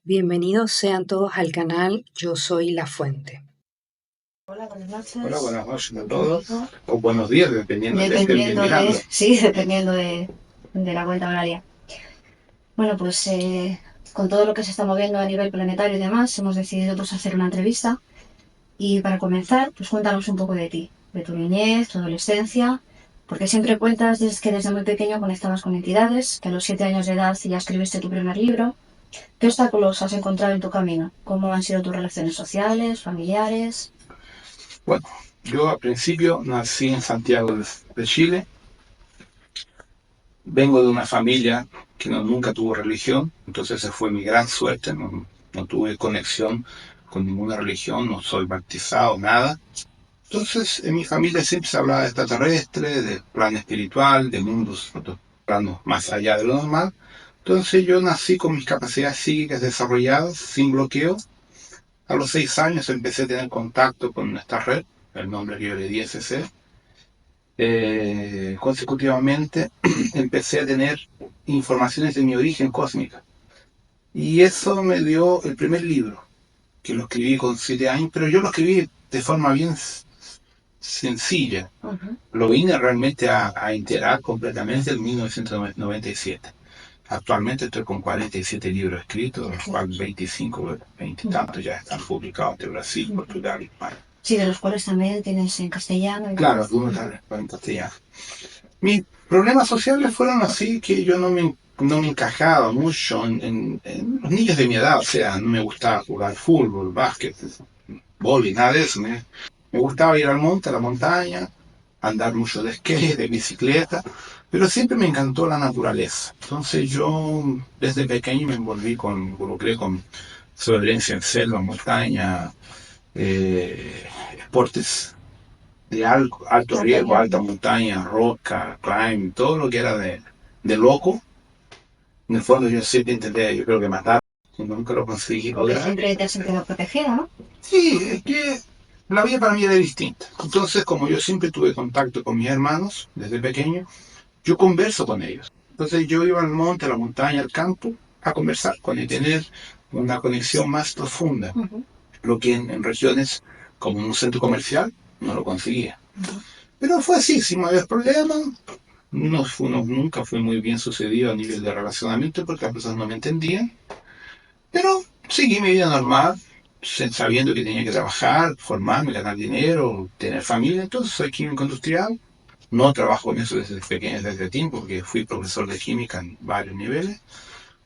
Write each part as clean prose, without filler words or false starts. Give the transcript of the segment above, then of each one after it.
Bienvenidos sean todos al canal Yo Soy La Fuente. Hola, buenas noches. Hola, buenas noches a todos. O buenos días, dependiendo de Dependiendo estén mirando. sí, dependiendo de la cuenta horaria. Bueno, pues con todo lo que se está moviendo a nivel planetario y demás, hemos decidido pues hacer una entrevista. Y para comenzar, pues cuéntanos un poco de ti, de tu niñez, tu adolescencia, porque siempre cuentas que desde muy pequeño conectabas con entidades, que a los 7 años de edad ya escribiste tu primer libro. ¿Qué obstáculos has encontrado en tu camino? ¿Cómo han sido tus relaciones sociales, familiares? Bueno, yo al principio nací en Santiago de Chile. Vengo de una familia que nunca tuvo religión, entonces esa fue mi gran suerte. No tuve conexión con ninguna religión, no soy bautizado, nada. Entonces en mi familia siempre se hablaba de extraterrestres, de plan espiritual, de mundos, otros planos más allá de lo normal. Entonces yo nací con mis capacidades psíquicas desarrolladas, sin bloqueo. A los 6 años empecé a tener contacto con esta red, el nombre que yo le di SC. Consecutivamente empecé a tener informaciones de mi origen cósmica. Y eso me dio el primer libro, que lo escribí con 7 años, pero yo lo escribí de forma bien sencilla. Lo vine realmente a integrar completamente en 1997. Actualmente estoy con 47 libros escritos, de los cuales 25, 20 y tantos ya están publicados de Brasil, Portugal y España. Sí, de los cuales también tienes en castellano. Claro, algunos están en castellano. Mis problemas sociales fueron así que yo no me encajaba mucho en los niños de mi edad, o sea, no me gustaba jugar fútbol, básquet, vóley, nada de eso. Me gustaba ir al monte, a la montaña, andar mucho de skate, de bicicleta, pero siempre me encantó la naturaleza. Entonces yo desde pequeño me involucré con sobrevivencia en selva, montaña, deportes de alto riesgo, alta montaña, roca, climb, todo lo que era de loco. En el fondo yo siempre intenté, yo creo que matar, y nunca lo conseguí Porque lograr. siempre te has sentido protegida, ¿no? Sí, es que la vida para mí era distinta. Entonces, como yo siempre tuve contacto con mis hermanos desde pequeño, yo converso con ellos. Entonces yo iba al monte, a la montaña, al campo, a conversar con ellos, tener una conexión más profunda, lo que en regiones como en un centro comercial no lo conseguía. Pero fue así, sin mayor problema. Nunca fue muy bien sucedido a nivel de relacionamiento porque las personas no me entendían. Pero seguí mi vida normal, sabiendo que tenía que trabajar, formarme, ganar dinero, tener familia. Entonces soy químico industrial. No trabajo en eso desde pequeño, desde tiempo, porque fui profesor de química en varios niveles.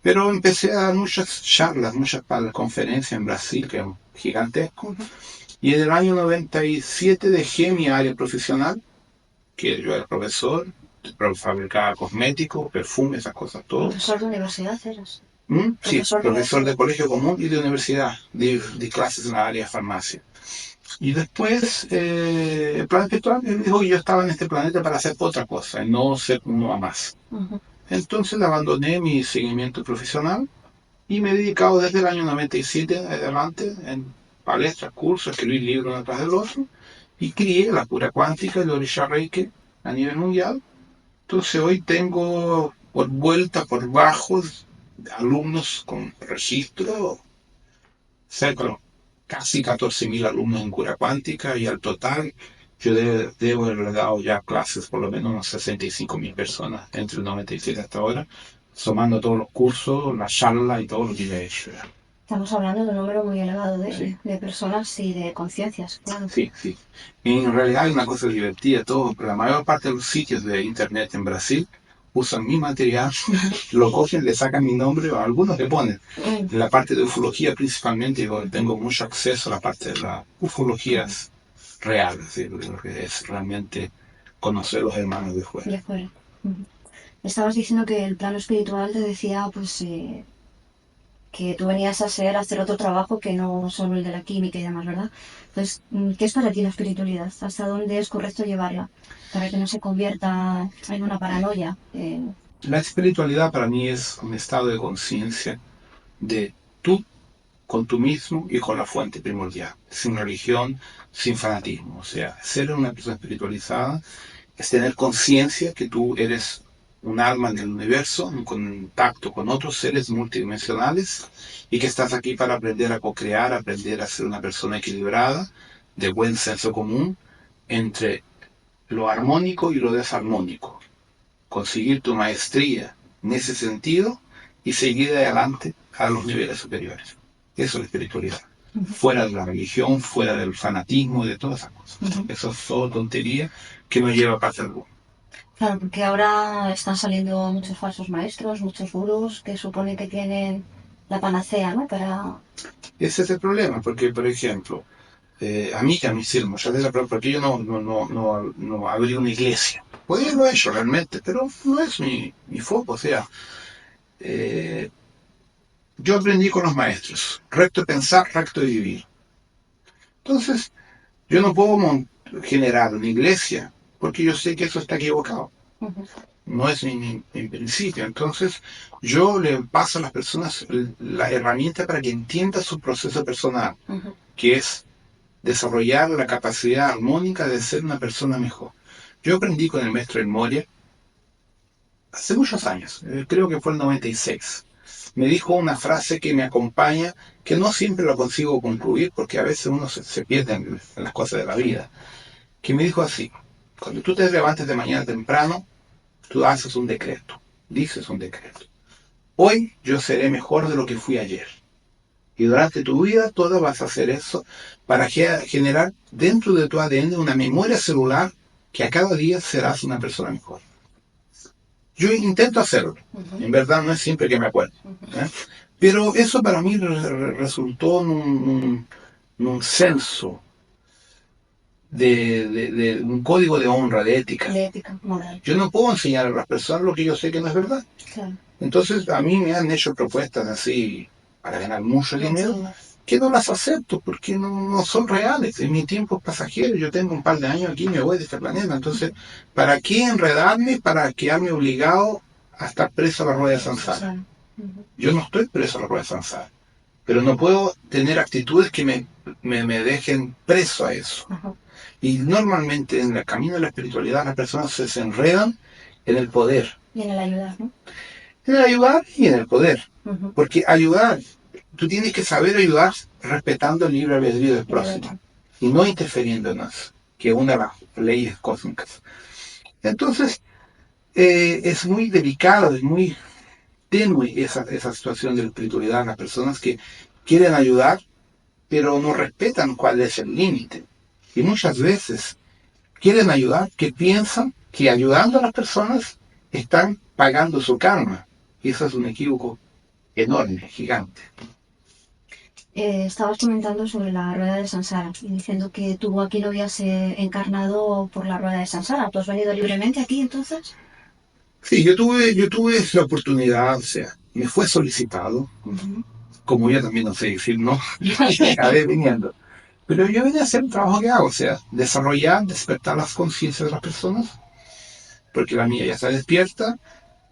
Pero empecé a dar muchas charlas, muchas conferencias en Brasil, que es gigantesco. Y en el año 97 dejé mi área profesional, que yo era profesor, fabricaba cosméticos, perfumes, esas cosas, todo. ¿Profesor de universidad eras? Sí, profesor de colegio común y de universidad, de clases en la área de farmacia. Y después, el plan espiritual me dijo que yo estaba en este planeta para hacer otra cosa, y no ser uno a más. Entonces abandoné mi seguimiento profesional y me he dedicado desde el año 97 adelante en palestras, cursos, escribir libros uno tras del otro, y crié la cura cuántica y el Orisha Reiki a nivel mundial. Entonces hoy tengo por vuelta, por bajos, alumnos con registro, cerca de casi 14.000 alumnos en cura cuántica, y al total yo debo haber dado ya clases por lo menos unas 65.000 personas entre el 97 hasta ahora, sumando todos los cursos, las charlas y todo lo que ya he hecho. Estamos hablando de un número muy elevado Sí. de personas y de conciencias, claro. Sí, sí. En realidad hay una cosa divertida, la mayor parte de los sitios de internet en Brasil usan mi material, lo cogen, le sacan mi nombre, o algunos le ponen. En la parte de ufología principalmente, yo tengo mucho acceso a la parte de las ufologías reales, ¿sí? Lo que es realmente conocer los hermanos de fuera. De fuera. Estabas diciendo que el plano espiritual te decía, pues, que tú venías a hacer otro trabajo que no solo el de la química y demás, ¿verdad? Entonces, ¿qué es para ti la espiritualidad? ¿Hasta dónde es correcto llevarla? Para que no se convierta en una paranoia. La espiritualidad para mí es un estado de conciencia de tú con tú mismo y con la fuente primordial, sin religión, sin fanatismo. O sea, ser una persona espiritualizada es tener conciencia que tú eres un alma en el universo, un contacto con otros seres multidimensionales, y que estás aquí para aprender a co-crear, aprender a ser una persona equilibrada, de buen senso común, entre lo armónico y lo desarmónico. Conseguir tu maestría en ese sentido y seguir adelante a los niveles superiores. Eso es la espiritualidad. Fuera de la religión, fuera del fanatismo y de todas esas cosas. Eso es todo tontería que no lleva paz alguna. Claro, porque ahora están saliendo muchos falsos maestros, muchos gurús que suponen que tienen la panacea, ¿no? Para... Ese es el problema, porque, por ejemplo, a mí que me sirve, porque yo no abrí una iglesia. Pues lo he hecho realmente, pero no es mi foco. O sea, yo aprendí con los maestros, recto pensar, recto vivir. Entonces, yo no puedo generar una iglesia, porque yo sé que eso está equivocado. No es mi principio. Entonces, yo le paso a las personas la herramienta para que entienda su proceso personal, que es desarrollar la capacidad armónica de ser una persona mejor. Yo aprendí con el maestro El Moria hace muchos años, creo que fue el 96. Me dijo una frase que me acompaña, que no siempre lo consigo concluir, porque a veces uno se pierde en las cosas de la vida, que me dijo así: cuando tú te levantes de mañana temprano, tú haces un decreto, dices un decreto. Hoy yo seré mejor de lo que fui ayer. Y durante tu vida toda vas a hacer eso para generar dentro de tu ADN una memoria celular que a cada día serás una persona mejor. Yo intento hacerlo. En verdad no es siempre que me acuerdo. Pero eso para mí resultó en un censo de un código de honra, de ética. De ética, moral. Yo no puedo enseñar a las personas lo que yo sé que no es verdad. Claro. Entonces a mí me han hecho propuestas así para ganar mucho dinero, que no las acepto porque no son reales. En mi tiempo es pasajero, yo tengo un par de años aquí y me voy de este planeta. Entonces, ¿para qué enredarme para quedarme obligado a estar preso a la rueda de Sansara? Yo no estoy preso a la rueda de Sansara, pero no puedo tener actitudes que me dejen preso a eso. Y normalmente en el camino de la espiritualidad las personas se enredan en el poder. Y en el ayudar, ¿no? En el ayudar y en el poder. Porque ayudar, tú tienes que saber ayudar respetando el libre albedrío del próximo y no interfiriendo en eso, que es una de las leyes cósmicas. Entonces, es muy delicado, es muy tenue esa situación de la espiritualidad. Las personas que quieren ayudar, pero no respetan cuál es el límite. Y muchas veces quieren ayudar, que piensan que ayudando a las personas están pagando su karma. Y eso es un equívoco enorme, gigante. Estabas comentando sobre la rueda de Sansara y diciendo que tú aquí no habías encarnado por la rueda de Sansara. ¿Tú has venido libremente aquí entonces? Sí, yo tuve la oportunidad, o sea, me fue solicitado, como yo también no sé decir no, yo acabé viniendo. Pero yo vine a hacer el trabajo que hago, o sea, desarrollar, despertar las conciencias de las personas, porque la mía ya está despierta,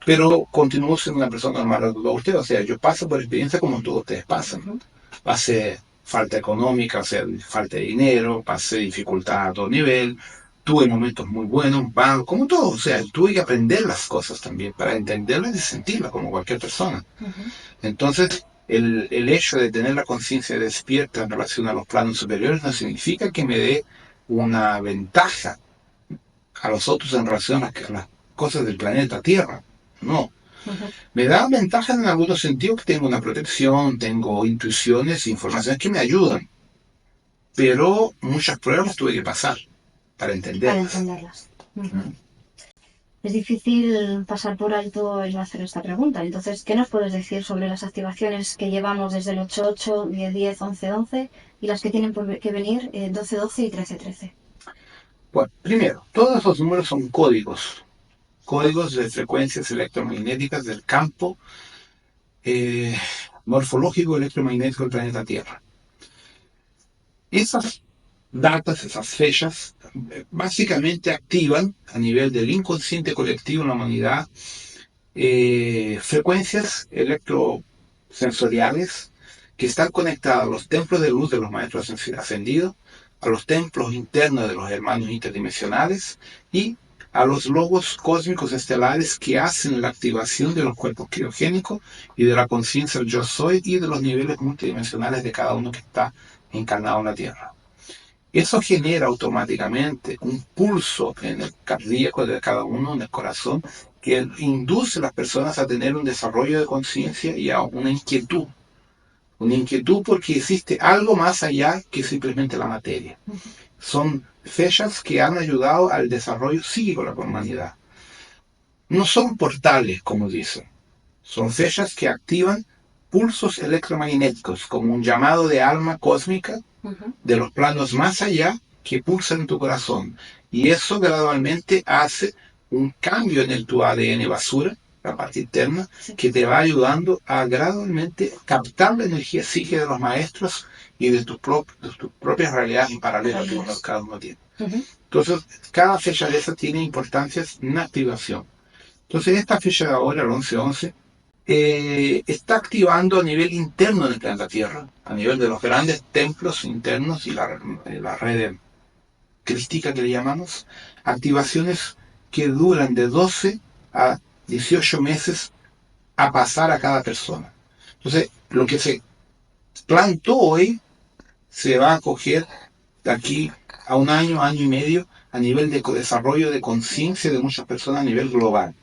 pero continúo siendo una persona normal de todos ustedes. O sea, yo paso por experiencia como todos ustedes pasan. Pasé falta económica, o sea, falta de dinero, pasé dificultad a todo nivel, tuve momentos muy buenos, malos, como todo. O sea, tuve que aprender las cosas también para entenderlas y sentirlas como cualquier persona. Entonces, el hecho de tener la conciencia despierta en relación a los planos superiores no significa que me dé una ventaja a los otros en relación a las cosas del planeta Tierra. No. Me da ventaja en algunos sentidos, que tengo una protección, tengo intuiciones, informaciones que me ayudan. Pero muchas pruebas tuve que pasar para entenderlas. Para entenderlas. Es difícil pasar por alto el hacer esta pregunta. Entonces, ¿qué nos puedes decir sobre las activaciones que llevamos desde el 8-8, 10-10, 11-11 y las que tienen que venir 12-12 y 13-13? Bueno, primero, todos esos números son códigos de frecuencias electromagnéticas del campo morfológico electromagnético del planeta Tierra. Esas datas, esas fechas, básicamente activan a nivel del inconsciente colectivo en la humanidad frecuencias electrosensoriales que están conectadas a los templos de luz de los maestros ascendidos, a los templos internos de los hermanos interdimensionales y a los logos cósmicos estelares que hacen la activación de los cuerpos criogénicos y de la conciencia del yo soy y de los niveles multidimensionales de cada uno que está encarnado en la Tierra. Eso genera automáticamente un pulso en el cardíaco de cada uno, en el corazón, que induce a las personas a tener un desarrollo de conciencia y a una inquietud. Una inquietud porque existe algo más allá que simplemente la materia. Son fechas que han ayudado al desarrollo psíquico de la humanidad. No son portales, como dicen. Son fechas que activan pulsos electromagnéticos, como un llamado de alma cósmica de los planos más allá que pulsan en tu corazón. Y eso gradualmente hace un cambio en tu ADN basura, la parte interna, que te va ayudando a gradualmente captar la energía psíquica de los maestros y de tus propias realidades en paralelo que cada uno tiene. Entonces, cada fecha de esas tiene importancias en activación. Entonces, esta fecha de ahora, el 11-11, está activando a nivel interno del planeta Tierra, a nivel de los grandes templos internos y la red crística que le llamamos, activaciones que duran de 12 a 18 meses a pasar a cada persona. Entonces, lo que se plantó hoy se va a coger de aquí a un año, año y medio, a nivel de desarrollo de conciencia de muchas personas a nivel global,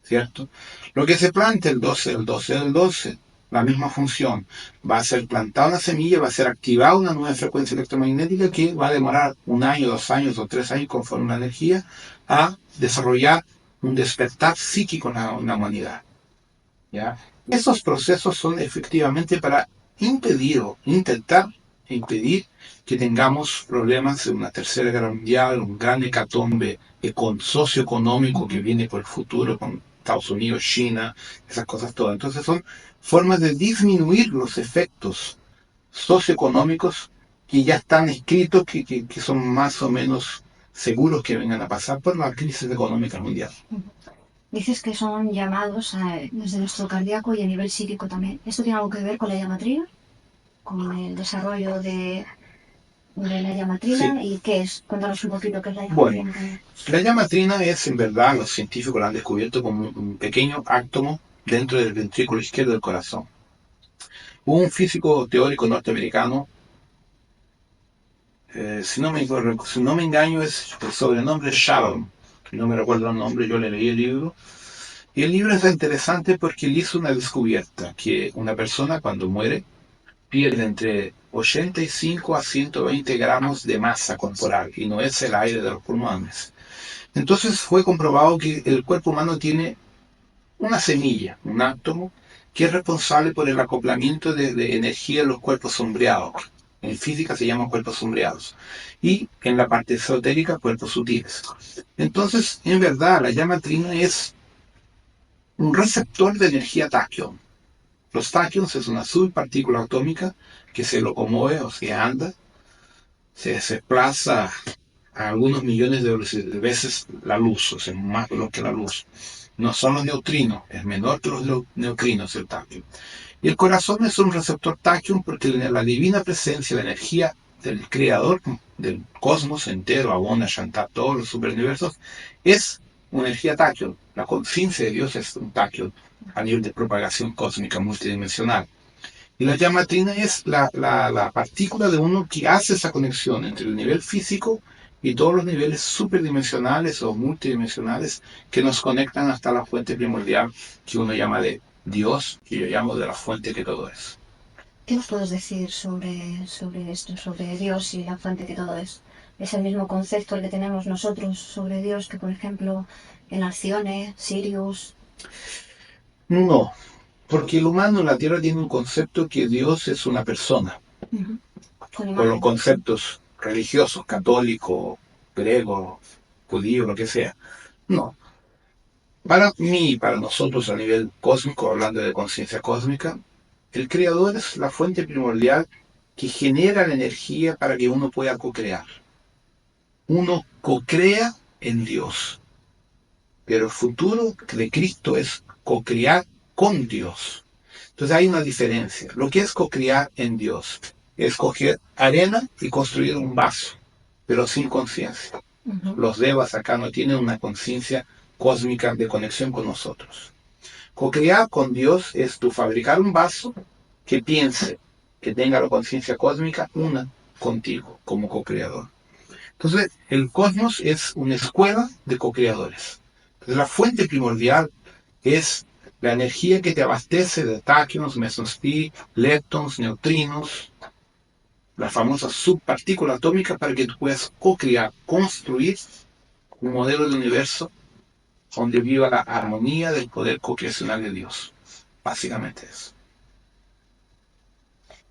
¿cierto? Lo que se planta el 12, la misma función. Va a ser plantada una semilla, va a ser activada una nueva frecuencia electromagnética que va a demorar un año, 2 años o 3 años conforme una energía a desarrollar un despertar psíquico en la humanidad. ¿Ya? Esos procesos son efectivamente para impedir o intentar impedir que tengamos problemas de una tercera guerra mundial, un gran hecatombe socioeconómico que viene por el futuro con Estados Unidos, China, esas cosas todas. Entonces son formas de disminuir los efectos socioeconómicos que ya están escritos, que son más o menos seguros que vengan a pasar por la crisis económica mundial. Dices que son llamados desde nuestro cardíaco y a nivel psíquico también. ¿Esto tiene algo que ver con la llamatrina? ¿Con el desarrollo de la llamatrina? Sí. ¿Y qué es? Cuéntanos un poquito qué es la llamatrina. Bueno, la llamatrina es, en verdad, los científicos la han descubierto como un pequeño átomo dentro del ventrículo izquierdo del corazón. Hubo un físico teórico norteamericano, si no me engaño, es el sobrenombre Shalom. No me recuerdo el nombre, yo le leí el libro. Y el libro es interesante porque él hizo una descubierta, que una persona cuando muere pierde entre 85 a 120 gramos de masa corporal, y no es el aire de los pulmones. Entonces fue comprobado que el cuerpo humano tiene una semilla, un átomo, que es responsable por el acoplamiento de energía en los cuerpos sombreados. En física se llaman cuerpos sombreados. Y en la parte esotérica, cuerpos sutiles. Entonces, en verdad, la llamatrina es un receptor de energía taquión. Los taquions es una subpartícula atómica que se locomueve o se anda, se desplaza a algunos millones de veces la luz, o sea, más veloz que la luz. No son los neutrinos, es menor que los neutrinos el taquion. Y el corazón es un receptor taquion porque la divina presencia, la energía del creador del cosmos entero, Abona, Shantar, todos los superuniversos, es una energía taquion. La conciencia de Dios es un taquion a nivel de propagación cósmica multidimensional. Y la llamatrina es la partícula de uno que hace esa conexión entre el nivel físico y todos los niveles superdimensionales o multidimensionales que nos conectan hasta la fuente primordial que uno llama de Dios, que yo llamo de la fuente que todo es. ¿Qué nos puedes decir sobre esto, sobre Dios y la fuente que todo es? ¿Es el mismo concepto el que tenemos nosotros sobre Dios que, por ejemplo, en Alcione, Sirius? No, porque el humano en la Tierra tiene un concepto que Dios es una persona. Con los conceptos religiosos, católico, griego, judío, lo que sea. No. Para mí, para nosotros a nivel cósmico, hablando de conciencia cósmica, el creador es la fuente primordial que genera la energía para que uno pueda co-crear. Uno co-crea en Dios. Pero el futuro de Cristo es co-crear con Dios. Entonces hay una diferencia. Lo que es co-crear en Dios es coger arena y construir un vaso, pero sin conciencia. Ujú. Los devas acá no tienen una conciencia cósmica de conexión con nosotros. Co-crear con Dios es tú fabricar un vaso que piense, que tenga la conciencia cósmica una contigo como co-creador. Entonces, el cosmos es una escuela de co-creadores. Entonces, la fuente primordial es la energía que te abastece de táquions, mesons-pi, leptons, neutrinos, la famosa subpartícula atómica para que tú puedas co-crear, construir un modelo de universo donde viva la armonía del poder co-creacional de Dios. Básicamente eso.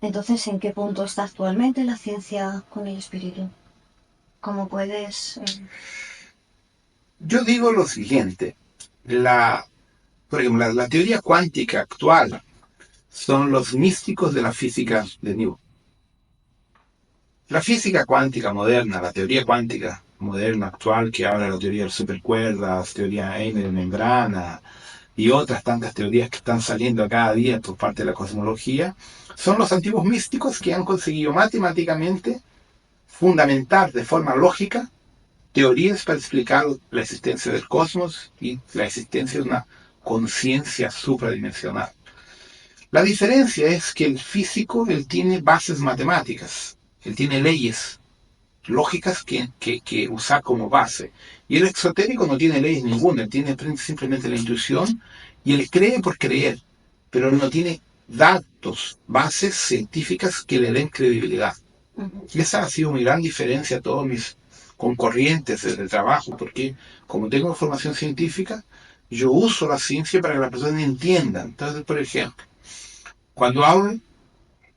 Entonces, ¿en qué punto está actualmente la ciencia con el espíritu? ¿Cómo puedes...? Yo digo lo siguiente, por ejemplo, la teoría cuántica actual son los místicos de la física de Newton. La física cuántica moderna, la teoría cuántica moderna actual que habla de la teoría de las supercuerdas, teoría Einer de membrana y otras tantas teorías que están saliendo cada día por parte de la cosmología, son los antiguos místicos que han conseguido matemáticamente fundamentar de forma lógica teorías para explicar la existencia del cosmos y la existencia de una conciencia supradimensional. La diferencia es que el físico, él tiene bases matemáticas, él tiene leyes lógicas que usa como base. Y el exotérico no tiene leyes ninguna, él tiene simplemente la intuición y él cree por creer, pero él no tiene datos, bases científicas que le den credibilidad. Y esa ha sido mi gran diferencia a todos mis concorrientes de trabajo, porque como tengo formación científica, yo uso la ciencia para que las personas entiendan. Entonces, por ejemplo, cuando hablo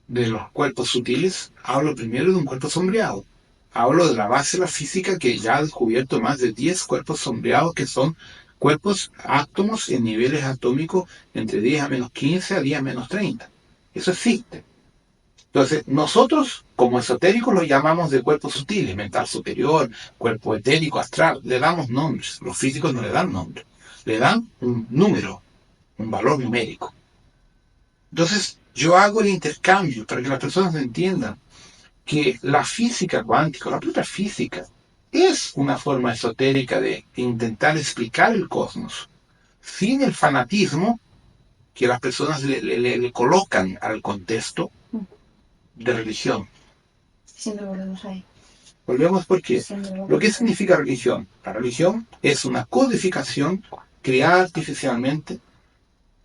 de los cuerpos sutiles, hablo primero de un cuerpo sombreado. Hablo de la base de la física que ya ha descubierto más de 10 cuerpos sombreados que son cuerpos átomos en niveles atómicos entre 10 a menos 15 a 10 a menos 30. Eso existe. Entonces, nosotros como esotéricos lo llamamos de cuerpos sutiles, mental superior, cuerpo etérico, astral, le damos nombres. Los físicos no le dan nombres, le dan un número, un valor numérico. Entonces, yo hago el intercambio para que las personas entiendan que la física cuántica, la propia física, es una forma esotérica de intentar explicar el cosmos, sin el fanatismo que las personas le colocan al contexto de religión. Siempre volvemos ahí. Volvemos porque Siempre volvemos lo que ahí. significa religión. La religión es una codificación creada artificialmente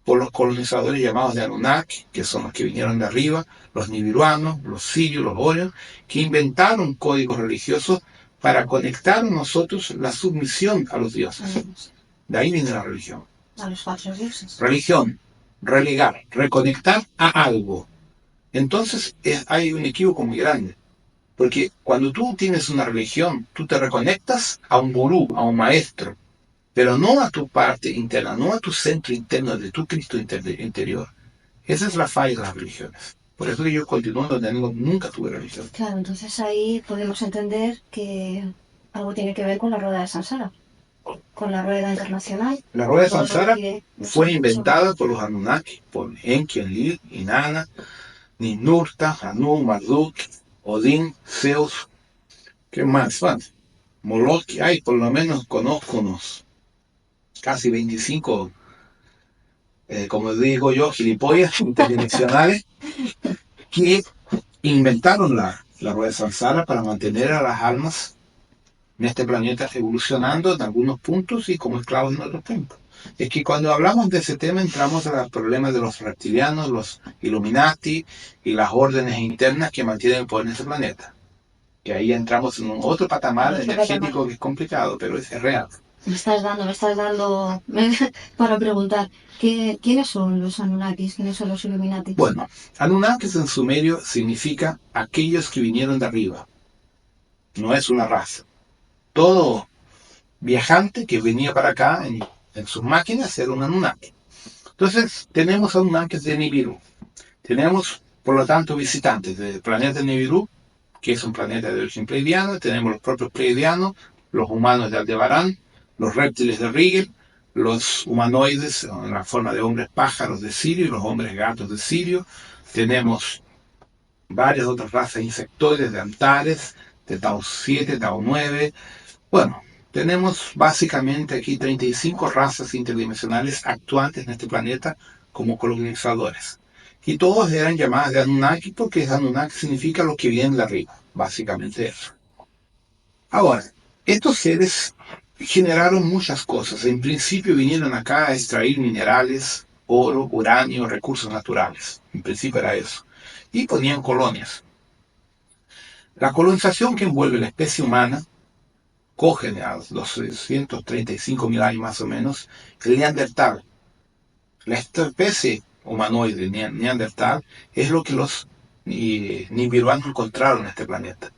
por los colonizadores llamados de Anunnaki, que son los que vinieron de arriba, los nibiruanos, los sirios, los orios, que inventaron códigos religiosos para conectar a nosotros la submisión a los dioses. De ahí viene la religión. A los falsos dioses. Religión, relegar, reconectar a algo. Entonces hay un equívoco muy grande. Porque cuando tú tienes una religión, tú te reconectas a un gurú, a un maestro, pero no a tu parte interna, no a tu centro interno de tu Cristo interior. Esa es la falla de las religiones. Por eso que yo continúo donde nunca tuve religión. Claro, entonces ahí podemos entender que algo tiene que ver con la rueda de Sansara, con la rueda internacional. La rueda de Todo lo Sansara que fue nos inventada por los Anunnaki, por Enki, Enlil, Inanna, Ninurta, Anu, Marduk, Odín, Zeus. ¿Qué más? Bueno, Moloch, hay por lo menos conozco unos casi 25, como digo yo, gilipollas interdimensionales que inventaron la rueda de Sansara para mantener a las almas en este planeta evolucionando en algunos puntos y como esclavos en otros puntos. Es que cuando hablamos de ese tema entramos a los problemas de los reptilianos, los Illuminati y las órdenes internas que mantienen el poder en ese planeta. Y ahí entramos en un otro patamar energético que es complicado, pero es real. Me estás dando para preguntar, ¿quiénes son los Anunnakis? ¿Quiénes son los Illuminati? Bueno, Anunnakis en sumerio significa aquellos que vinieron de arriba. No es una raza. Todo viajante que venía para acá en sus máquinas era un Anunnaki. Entonces, tenemos Anunnakis de Nibiru. Tenemos, por lo tanto, visitantes del planeta Nibiru, que es un planeta de origen pleiadiano. Tenemos los propios pleiadianos, los humanos de Aldebarán, los reptiles de Rigel, los humanoides en la forma de hombres pájaros de Sirio y los hombres gatos de Sirio. Tenemos varias otras razas insectoides de Antares, de Tau 7, Tau 9, Bueno, tenemos básicamente aquí 35 razas interdimensionales actuantes en este planeta como colonizadores. Y todos eran llamadas de Anunnaki porque Anunnaki significa lo que viene de arriba, básicamente eso. Ahora, estos seres generaron muchas cosas. En principio vinieron acá a extraer minerales, oro, uranio, recursos naturales. En principio era eso. Y ponían colonias. La colonización que envuelve la especie humana coge a los 635.000 años más o menos el Neandertal. La especie humanoide Neandertal es lo que los nibiruanos encontraron en este planeta.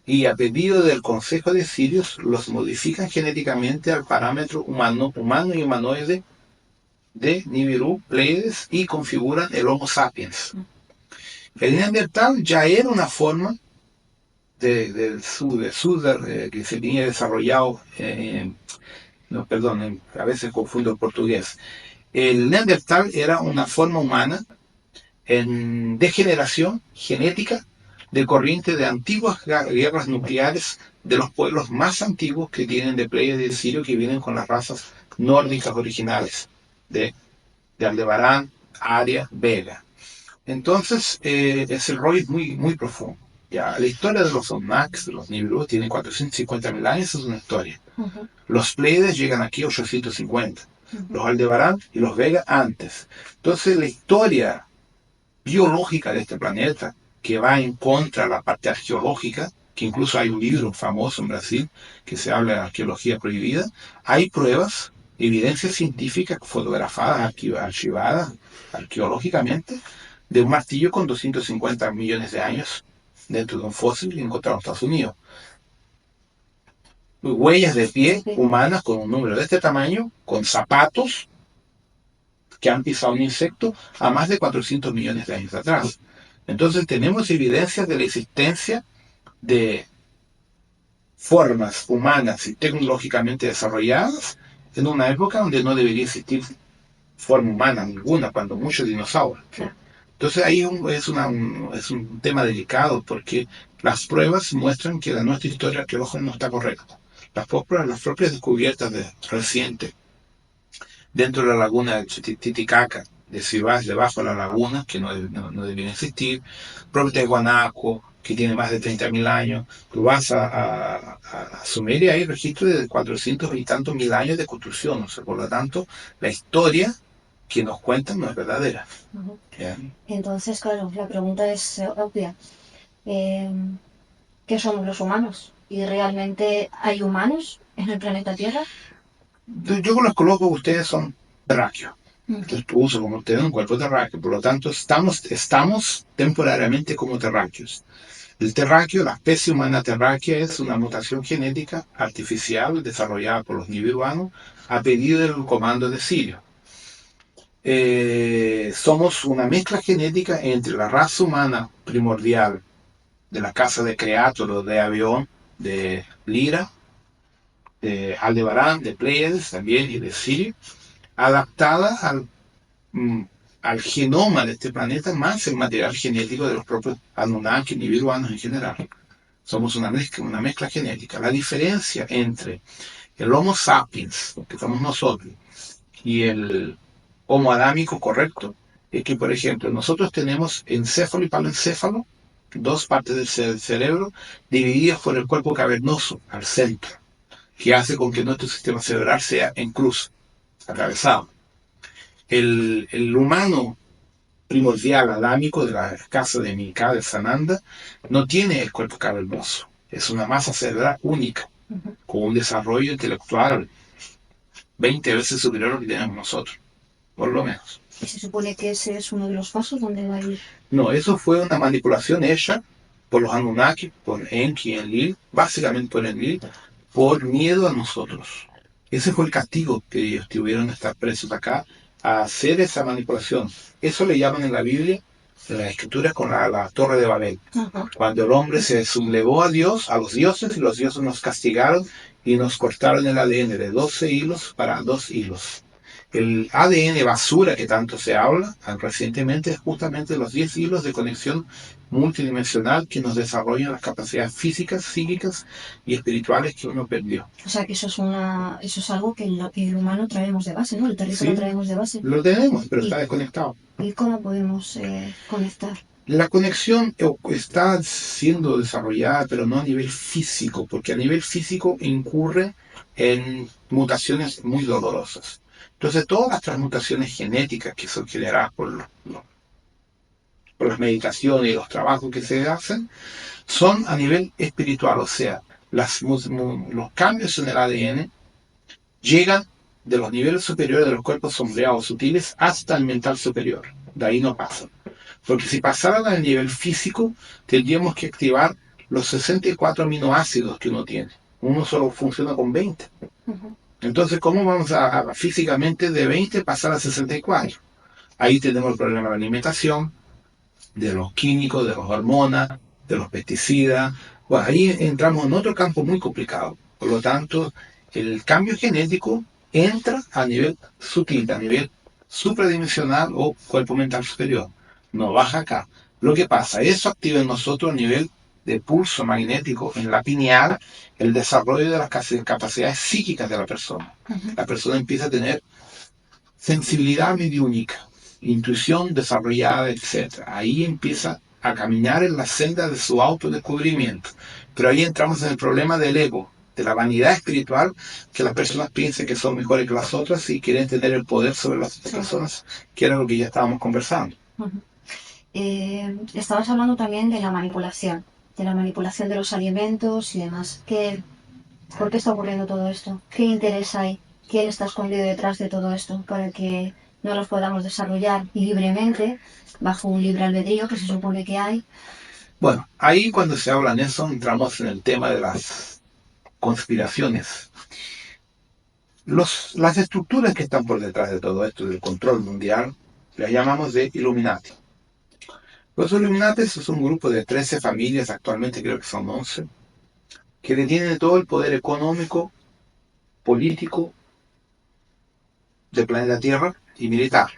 Y a pedido del Consejo de Sirius los modifican genéticamente al parámetro humano y humanoide de Nibiru, Pleiades, y configuran el Homo sapiens. El Neandertal ya era una forma del Suder, que se venía desarrollado, no, perdón, a veces confundo el portugués. El Neandertal era una forma humana en degeneración genética de corriente de antiguas guerras nucleares de los pueblos más antiguos que tienen de Pleiades y de Sirio, que vienen con las razas nórdicas originales de Aldebarán, Aria, Vega. Entonces, ese rollo es muy, muy profundo. Ya, la historia de los Anunnakis, de los Nibiru, tiene 450.000 años, es una historia. Los Pleiades llegan aquí a 850. Los Aldebarán y los Vega antes. Entonces, la historia biológica de este planeta, que va en contra de la parte arqueológica, que incluso hay un libro famoso en Brasil que se habla de arqueología prohibida, hay pruebas, evidencias científicas fotografadas, archivadas arqueológicamente, de un martillo con 250 millones de años dentro de un fósil encontrado en Estados Unidos. Huellas de pie humanas con un número de este tamaño, con zapatos que han pisado un insecto a más de 400 millones de años atrás. Entonces tenemos evidencias de la existencia de formas humanas y tecnológicamente desarrolladas en una época donde no debería existir forma humana ninguna, cuando muchos dinosaurios. Entonces ahí es un tema delicado, porque las pruebas muestran que nuestra historia arqueológica no está correcta. Las propias descubiertas recientes dentro de la laguna de Titicaca, si vas debajo de la laguna, que no debería existir, propio de Guanaco, que tiene más de 30.000 años, tú vas a Sumeria y hay registros de 400 y tantos mil años de construcción, o sea, por lo tanto, la historia que nos cuentan no es verdadera. Entonces, claro, la pregunta es obvia. ¿Qué somos los humanos? ¿Y realmente hay humanos en el planeta Tierra? Yo los coloco, ustedes son terráqueos. Entonces tú usas como ustedes un cuerpo terráqueo, por lo tanto estamos temporariamente como terráqueos. El terráqueo, la especie humana terráquea, es una mutación genética artificial desarrollada por los nibiruanos a pedido del comando de Sirio. Somos una mezcla genética entre la raza humana primordial de la casa de Creator, de Avión, de Lira, de Aldebarán, de Pleiades también y de Sirio, adaptada al genoma de este planeta más el material genético de los propios Anunnaki nibiruanos en general. Somos una mezcla genética. La diferencia entre el Homo sapiens, que somos nosotros, y el Homo adámico correcto, es que, por ejemplo, nosotros tenemos encéfalo y palencéfalo, dos partes del cerebro, divididas por el cuerpo cavernoso al centro, que hace con que nuestro sistema cerebral sea en cruz, atravesado. El humano primordial adámico de la casa de Miká, de Sananda, no tiene el cuerpo cavernoso. Es una masa cerebral única, con un desarrollo intelectual 20 veces superior a lo que tenemos nosotros, por lo menos. ¿Y se supone que ese es uno de los pasos donde va a ir? No, eso fue una manipulación hecha por los Anunnaki, por Enki y Enlil, básicamente por Enlil, por miedo a nosotros. Ese fue el castigo que ellos tuvieron de estar presos acá, a hacer esa manipulación. Eso le llaman en la Biblia, en las escrituras, con la Torre de Babel. Cuando el hombre se sublevó a Dios, a los dioses, y los dioses nos castigaron y nos cortaron el ADN de 12 hilos para 2 hilos. el ADN basura que tanto se habla recientemente es justamente los 10 hilos de conexión multidimensional que nos desarrollan las capacidades físicas, psíquicas y espirituales que uno perdió. O sea que eso es algo que el humano traemos de base, ¿no? El territorio lo Sí, traemos de base. lo tenemos, pero ¿Y, está desconectado. y cómo podemos conectar? La conexión está siendo desarrollada, pero no a nivel físico, porque a nivel físico incurre en mutaciones muy dolorosas. Entonces, todas las transmutaciones genéticas que son generadas por las meditaciones y los trabajos que se hacen son a nivel espiritual, o sea, los cambios en el ADN llegan de los niveles superiores de los cuerpos sombreados sutiles hasta el mental superior. De ahí no pasan. Porque si pasaran al nivel físico, tendríamos que activar los 64 aminoácidos que uno tiene. Uno solo funciona con 20. Entonces, ¿cómo vamos a físicamente de 20 pasar a 64? Ahí tenemos el problema de la alimentación, de los químicos, de las hormonas, de los pesticidas. Bueno, ahí entramos en otro campo muy complicado. Por lo tanto, el cambio genético entra a nivel sutil, a nivel supradimensional o cuerpo mental superior. No baja acá. Lo que pasa, eso activa en nosotros a nivel de pulso magnético en la pineal el desarrollo de las capacidades psíquicas de la persona. La persona empieza a tener sensibilidad mediúnica, intuición desarrollada, etc. Ahí empieza a caminar en la senda de su autodescubrimiento. Pero ahí entramos en el problema del ego, de la vanidad espiritual, que las personas piensen que son mejores que las otras y quieren tener el poder sobre las otras personas, que era lo que ya estábamos conversando. Estabas hablando también de la manipulación de los alimentos y demás. ¿Por qué está ocurriendo todo esto? ¿Qué interés hay? ¿Quién está escondido detrás de todo esto para que no los podamos desarrollar libremente, bajo un libre albedrío que se supone que hay? Bueno, ahí cuando se habla en eso entramos en el tema de las conspiraciones. Las estructuras que están por detrás de todo esto, del control mundial, las llamamos de Illuminati. Los Illuminati es un grupo de 13 familias, actualmente creo que son 11, que detienen todo el poder económico, político del planeta Tierra y militar.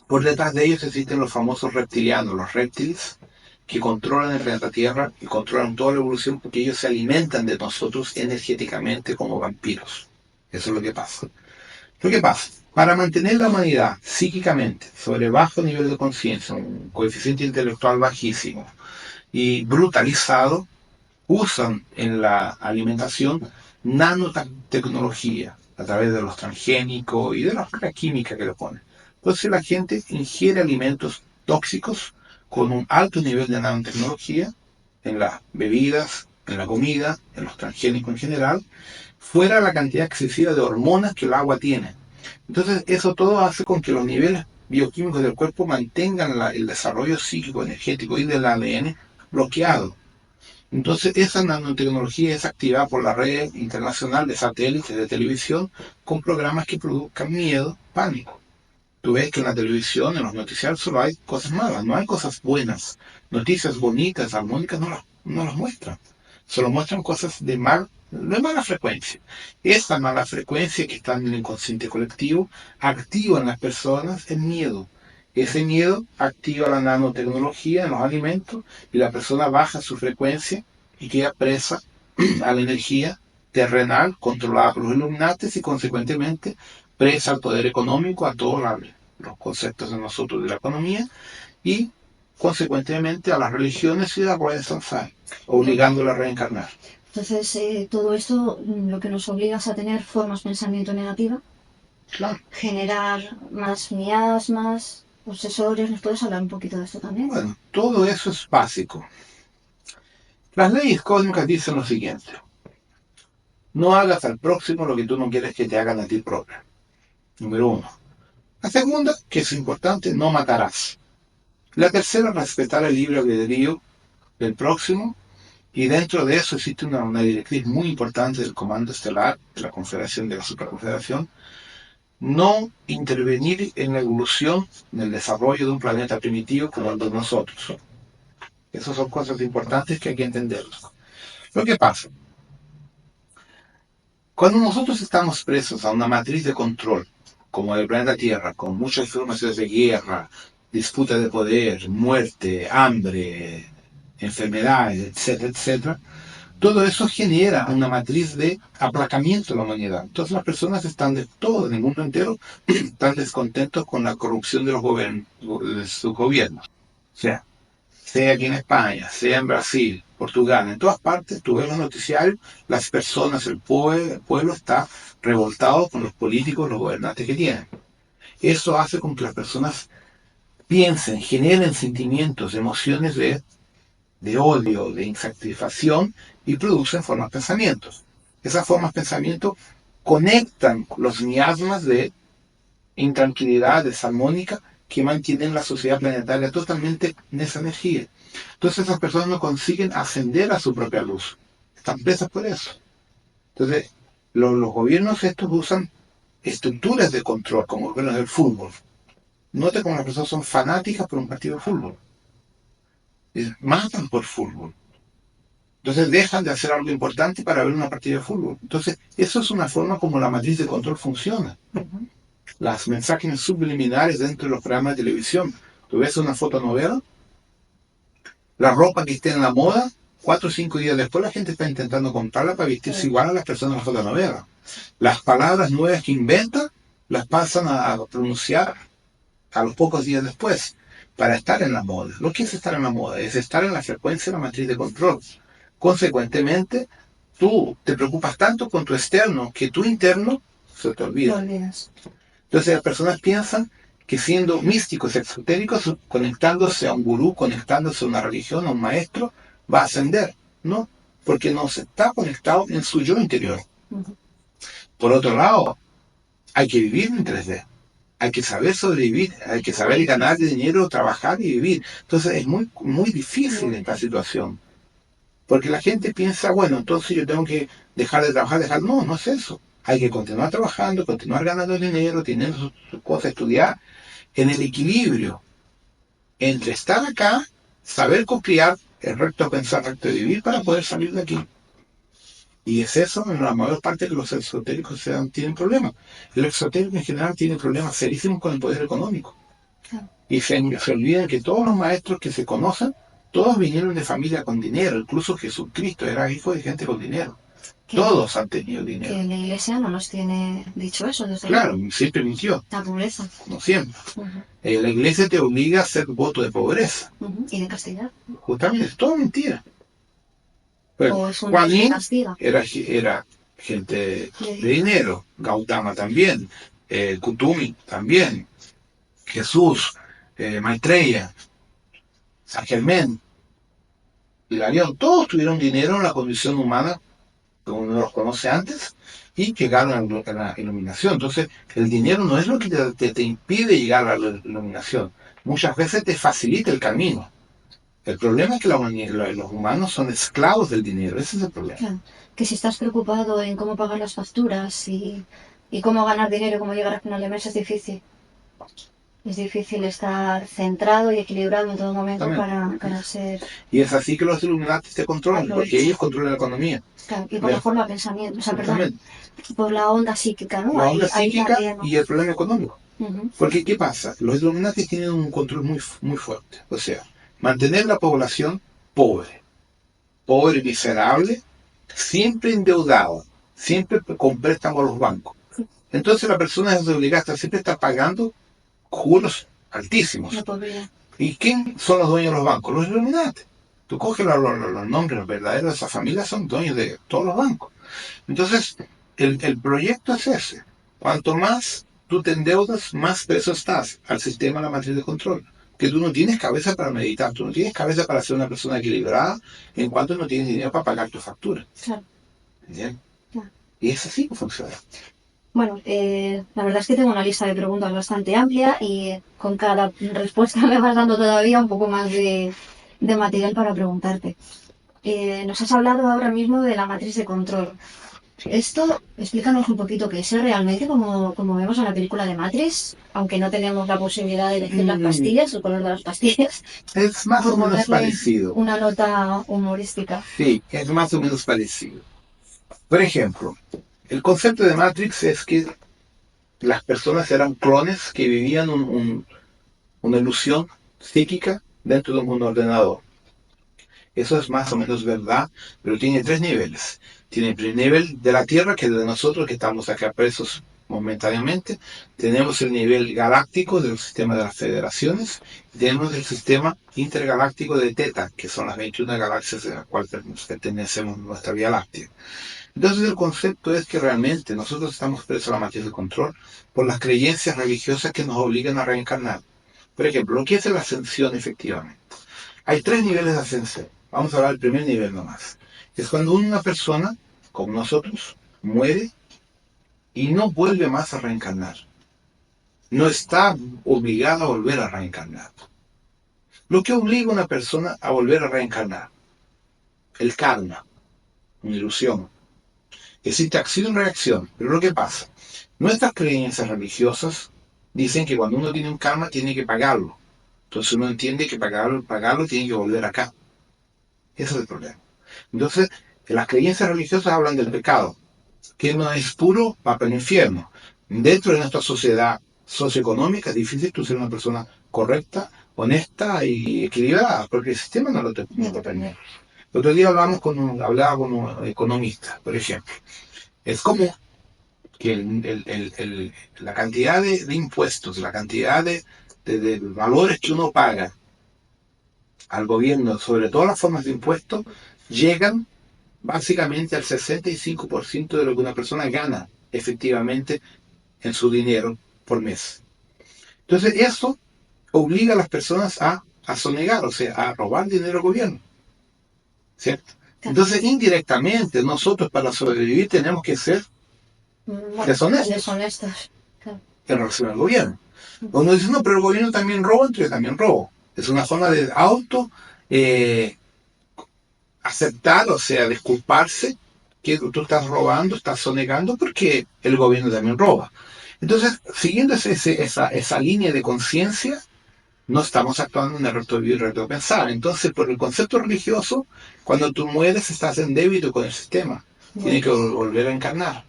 Por detrás de ellos existen los famosos reptilianos, los reptiles, que controlan el planeta Tierra y controlan toda la evolución porque ellos se alimentan de nosotros energéticamente como vampiros. Eso es lo que pasa. Lo que pasa, para mantener la humanidad psíquicamente sobre bajo nivel de conciencia, un coeficiente intelectual bajísimo y brutalizado, usan en la alimentación nanotecnología a través de los transgénicos y de la química que le ponen. Entonces la gente ingiere alimentos tóxicos con un alto nivel de nanotecnología en las bebidas, en la comida, en los transgénicos en general, fuera la cantidad excesiva de hormonas que el agua tiene. Entonces eso todo hace con que los niveles bioquímicos del cuerpo mantengan el desarrollo psíquico, energético y del ADN bloqueado. Entonces esa nanotecnología es activada por la red internacional de satélites de televisión con programas que produzcan miedo, pánico. Tú ves que en la televisión, en los noticiarios, solo hay cosas malas, no hay cosas buenas. Noticias bonitas, armónicas, no las muestran. Solo muestran cosas de mala frecuencia. Esa mala frecuencia que está en el inconsciente colectivo activa en las personas el miedo. Ese miedo activa la nanotecnología en los alimentos y la persona baja su frecuencia y queda presa a la energía terrenal controlada por los Illuminates y consecuentemente presa al poder económico, a todos los conceptos de nosotros de la economía y consecuentemente a las religiones y a la rueda de samsara, obligándola a reencarnar. Entonces, todo esto lo que nos obliga es a tener formas de pensamiento negativa, Claro. generar más miasmas, obsesores. ¿Nos puedes hablar un poquito de esto también? Bueno, todo eso es básico. Las leyes cósmicas dicen lo siguiente: no hagas al próximo lo que tú no quieres que te hagan a ti propio. Número 1. La segunda, que es importante, no matarás. La tercera, respetar el libre albedrío del próximo. Y dentro de eso existe una directriz muy importante del Comando Estelar, de la Confederación, de la Superconfederación: no intervenir en la evolución, en el desarrollo de un planeta primitivo como el de nosotros. Esas son cosas importantes que hay que entenderlas. Lo que pasa, cuando nosotros estamos presos a una matriz de control como el planeta Tierra, con muchas informaciones de guerra, disputa de poder, muerte, hambre, enfermedades, etcétera, etcétera, todo eso genera una matriz de aplacamiento de la humanidad. Entonces las personas están de todo, en el mundo entero, están descontentos con la corrupción de de sus gobiernos. O sea aquí en España, sea en Brasil, Portugal, en todas partes, tú ves los noticiarios, las personas, el pueblo está revoltado con los políticos, los gobernantes que tienen. Eso hace con que las personas piensen, generen sentimientos, emociones de odio, de insatisfacción y producen formas de pensamientos. Esas formas de pensamiento conectan los miasmas de intranquilidad, desarmónica, que mantienen la sociedad planetaria totalmente en esa energía. Entonces esas personas no consiguen ascender a su propia luz. Están presas por eso. Entonces los gobiernos estos usan estructuras de control, como los gobiernos del fútbol. Nota cómo las personas son fanáticas por un partido de fútbol. Matan por fútbol. Entonces dejan de hacer algo importante para ver una partida de fútbol. Entonces eso es una forma como la matriz de control funciona. Las mensajes subliminares dentro de los programas de televisión. Tú ves una fotonovela, la ropa que esté en la moda, 4 o 5 días después la gente está intentando comprarla para vestirse igual a las personas de la fotonovela. Las palabras nuevas que inventan las pasan a pronunciar a los pocos días después para estar en la moda. Lo que es estar en la moda es estar en la frecuencia de la matriz de control. Consecuentemente, tú te preocupas tanto con tu externo que tu interno se te olvida. Entonces las personas piensan que siendo místicos, exotéricos, conectándose a un gurú, conectándose a una religión, a un maestro, va a ascender. No, porque no se está conectado en su yo interior. Por otro lado, hay que vivir en 3D. Hay que saber sobrevivir, hay que saber ganar dinero, trabajar y vivir. Entonces es muy, muy difícil esta situación. Porque la gente piensa, bueno, entonces yo tengo que dejar de trabajar, No, no es eso. Hay que continuar trabajando, continuar ganando dinero, teniendo sus cosas, estudiar, en el equilibrio entre estar acá, saber copiar el recto pensar, recto vivir para poder salir de aquí. Y es eso, en la mayor parte de los esotéricos tienen problemas. El esotérico en general tiene problemas serísimos con el poder económico. Y se olvidan que todos los maestros que se conocen, todos vinieron de familia con dinero. Incluso Jesucristo era hijo de gente con dinero. Todos han tenido dinero. Que la iglesia no nos tiene dicho eso. Claro, siempre mintió. La pobreza. No siempre. La iglesia te obliga a hacer voto de pobreza. Y de castigar. Justamente, es todo mentira. O es Juanín era gente de dinero. Gautama también. Kutumi también. Jesús. Maitreya. San Germán. Hilarión. Todos tuvieron dinero en la condición humana, como uno los conoce antes, y llegaron a la iluminación. Entonces, el dinero no es lo que te impide llegar a la iluminación. Muchas veces te facilita el camino. El problema es que los humanos son esclavos del dinero. Ese es el problema. Claro. Que si estás preocupado en cómo pagar las facturas y cómo ganar dinero, cómo llegar a final de mes, es difícil. Es difícil estar centrado y equilibrado en todo momento para ser... Y es así que los Illuminati te controlan, porque ellos controlan la economía. Claro, y por la forma de pensamiento, por la onda psíquica, ¿no? La onda psíquica y el problema económico. Porque, ¿qué pasa? Los Illuminati tienen un control muy, muy fuerte. O sea, mantener la población pobre, miserable, siempre endeudada, siempre con préstamos a los bancos. Entonces la persona es obligada a siempre estar pagando juros altísimos. ¿Y quién son los dueños de los bancos? Los Illuminati. Tú coges los nombres verdaderos de esa familia, son dueños de todos los bancos. Entonces, el proyecto es ese. Cuanto más tú te endeudas, más preso estás al sistema de la matriz de control. Que tú no tienes cabeza para meditar, tú no tienes cabeza para ser una persona equilibrada en cuanto no tienes dinero para pagar tus facturas. Claro. ¿Bien? Claro. Y es así que funciona. Bueno, la verdad es que tengo una lista de preguntas bastante amplia y con cada respuesta me vas dando todavía un poco más de material para preguntarte. Nos has hablado ahora mismo de la matriz de control. Esto, explícanos un poquito qué es realmente, como vemos en la película de Matrix, aunque no tenemos la posibilidad de elegir las pastillas, el color de las pastillas. Es más o menos parecido. Una nota humorística. Sí, es más o menos parecido. Por ejemplo, el concepto de Matrix es que las personas eran clones que vivían una ilusión psíquica dentro de un mundo ordenador. Eso es más o menos verdad, pero tiene tres niveles. Tiene el primer nivel de la Tierra, que es de nosotros, que estamos acá presos momentáneamente. Tenemos el nivel galáctico del sistema de las federaciones. Y tenemos el sistema intergaláctico de Teta, que son las 21 galaxias de las cuales pertenecemos a nuestra Vía Láctea. Entonces el concepto es que realmente nosotros estamos presos a la matriz de control por las creencias religiosas que nos obligan a reencarnar. Por ejemplo, lo que es la ascensión efectivamente. Hay tres niveles de ascensión. Vamos a hablar del primer nivel nomás. Es cuando una persona, como nosotros, muere y no vuelve más a reencarnar. No está obligada a volver a reencarnar. Lo que obliga a una persona a volver a reencarnar, el karma, una ilusión. Existe acción y reacción. Pero lo que pasa, nuestras creencias religiosas dicen que cuando uno tiene un karma tiene que pagarlo. Entonces uno entiende que pagarlo tiene que volver acá. Ese es el problema. Entonces, las creencias religiosas hablan del pecado. Que no es puro, va para el infierno. Dentro de nuestra sociedad socioeconómica es difícil tú ser una persona correcta, honesta y equilibrada, porque el sistema no lo permite. El otro día hablaba con un economista, por ejemplo. Es como que la cantidad de impuestos, la cantidad de valores que uno paga al gobierno sobre todas las formas de impuestos llegan básicamente al 65% de lo que una persona gana efectivamente en su dinero por mes. Entonces eso obliga a las personas a sonegar, o sea, a robar dinero al gobierno. ¿Cierto? Entonces indirectamente nosotros para sobrevivir tenemos que ser deshonestos en relación al gobierno. Uno dice, no, pero el gobierno también roba, entonces yo también robo. Es una forma de aceptar, o sea, disculparse que tú estás robando, estás sonegando porque el gobierno también roba. Entonces, siguiendo esa línea de conciencia, no estamos actuando en el recto vivir, recto pensar. Entonces, por el concepto religioso, cuando tú mueres estás en débito con el sistema. Tienes que volver a encarnar.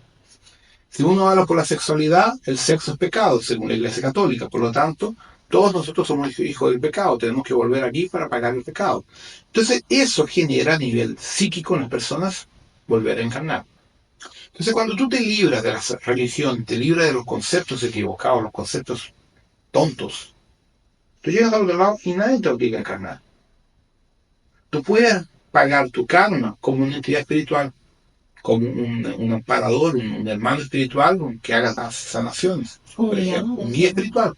Si uno habla por la sexualidad, el sexo es pecado, según la Iglesia Católica. Por lo tanto, todos nosotros somos hijos del pecado. Tenemos que volver aquí para pagar el pecado. Entonces, eso genera a nivel psíquico en las personas volver a encarnar. Entonces, cuando tú te libras de la religión, te libras de los conceptos equivocados, los conceptos tontos, tú llegas al otro lado y nadie te obliga a encarnar. Tú puedes pagar tu karma como una entidad espiritual, como un amparador, un hermano espiritual que haga las sanaciones, por ejemplo, un guía espiritual.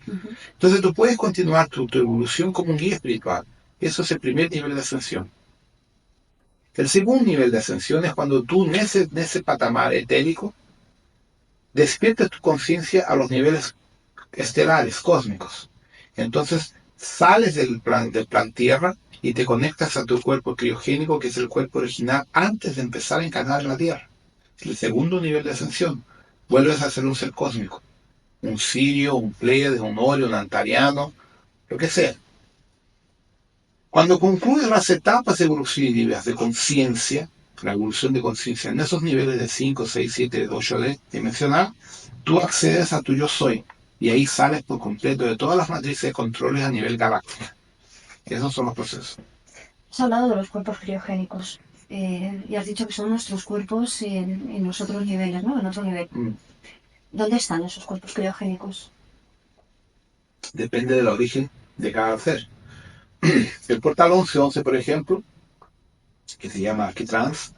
Entonces tú puedes continuar tu evolución como un guía espiritual. Eso es el primer nivel de ascensión. El segundo nivel de ascensión es cuando tú en ese patamar etérico despiertas tu conciencia a los niveles estelares, cósmicos. Entonces sales del plan Tierra y te conectas a tu cuerpo criogénico, que es el cuerpo original, antes de empezar a encarnar en la Tierra. El segundo nivel de ascensión. Vuelves a ser un ser cósmico. Un Sirio, un Pleiades, un Orión, un Antariano, lo que sea. Cuando concluyes las etapas evolutivas de conciencia, la evolución de conciencia en esos niveles de 5, 6, 7, 8D dimensional, tú accedes a tu yo soy. Y ahí sales por completo de todas las matrices de controles a nivel galáctico. Esos son los procesos. Has hablado de los cuerpos criogénicos y has dicho que son nuestros cuerpos en los otros niveles, ¿no? En otro nivel. ¿Dónde están esos cuerpos criogénicos? Depende del origen de cada ser. El portal 1111, por ejemplo, que se llama Arquitrans,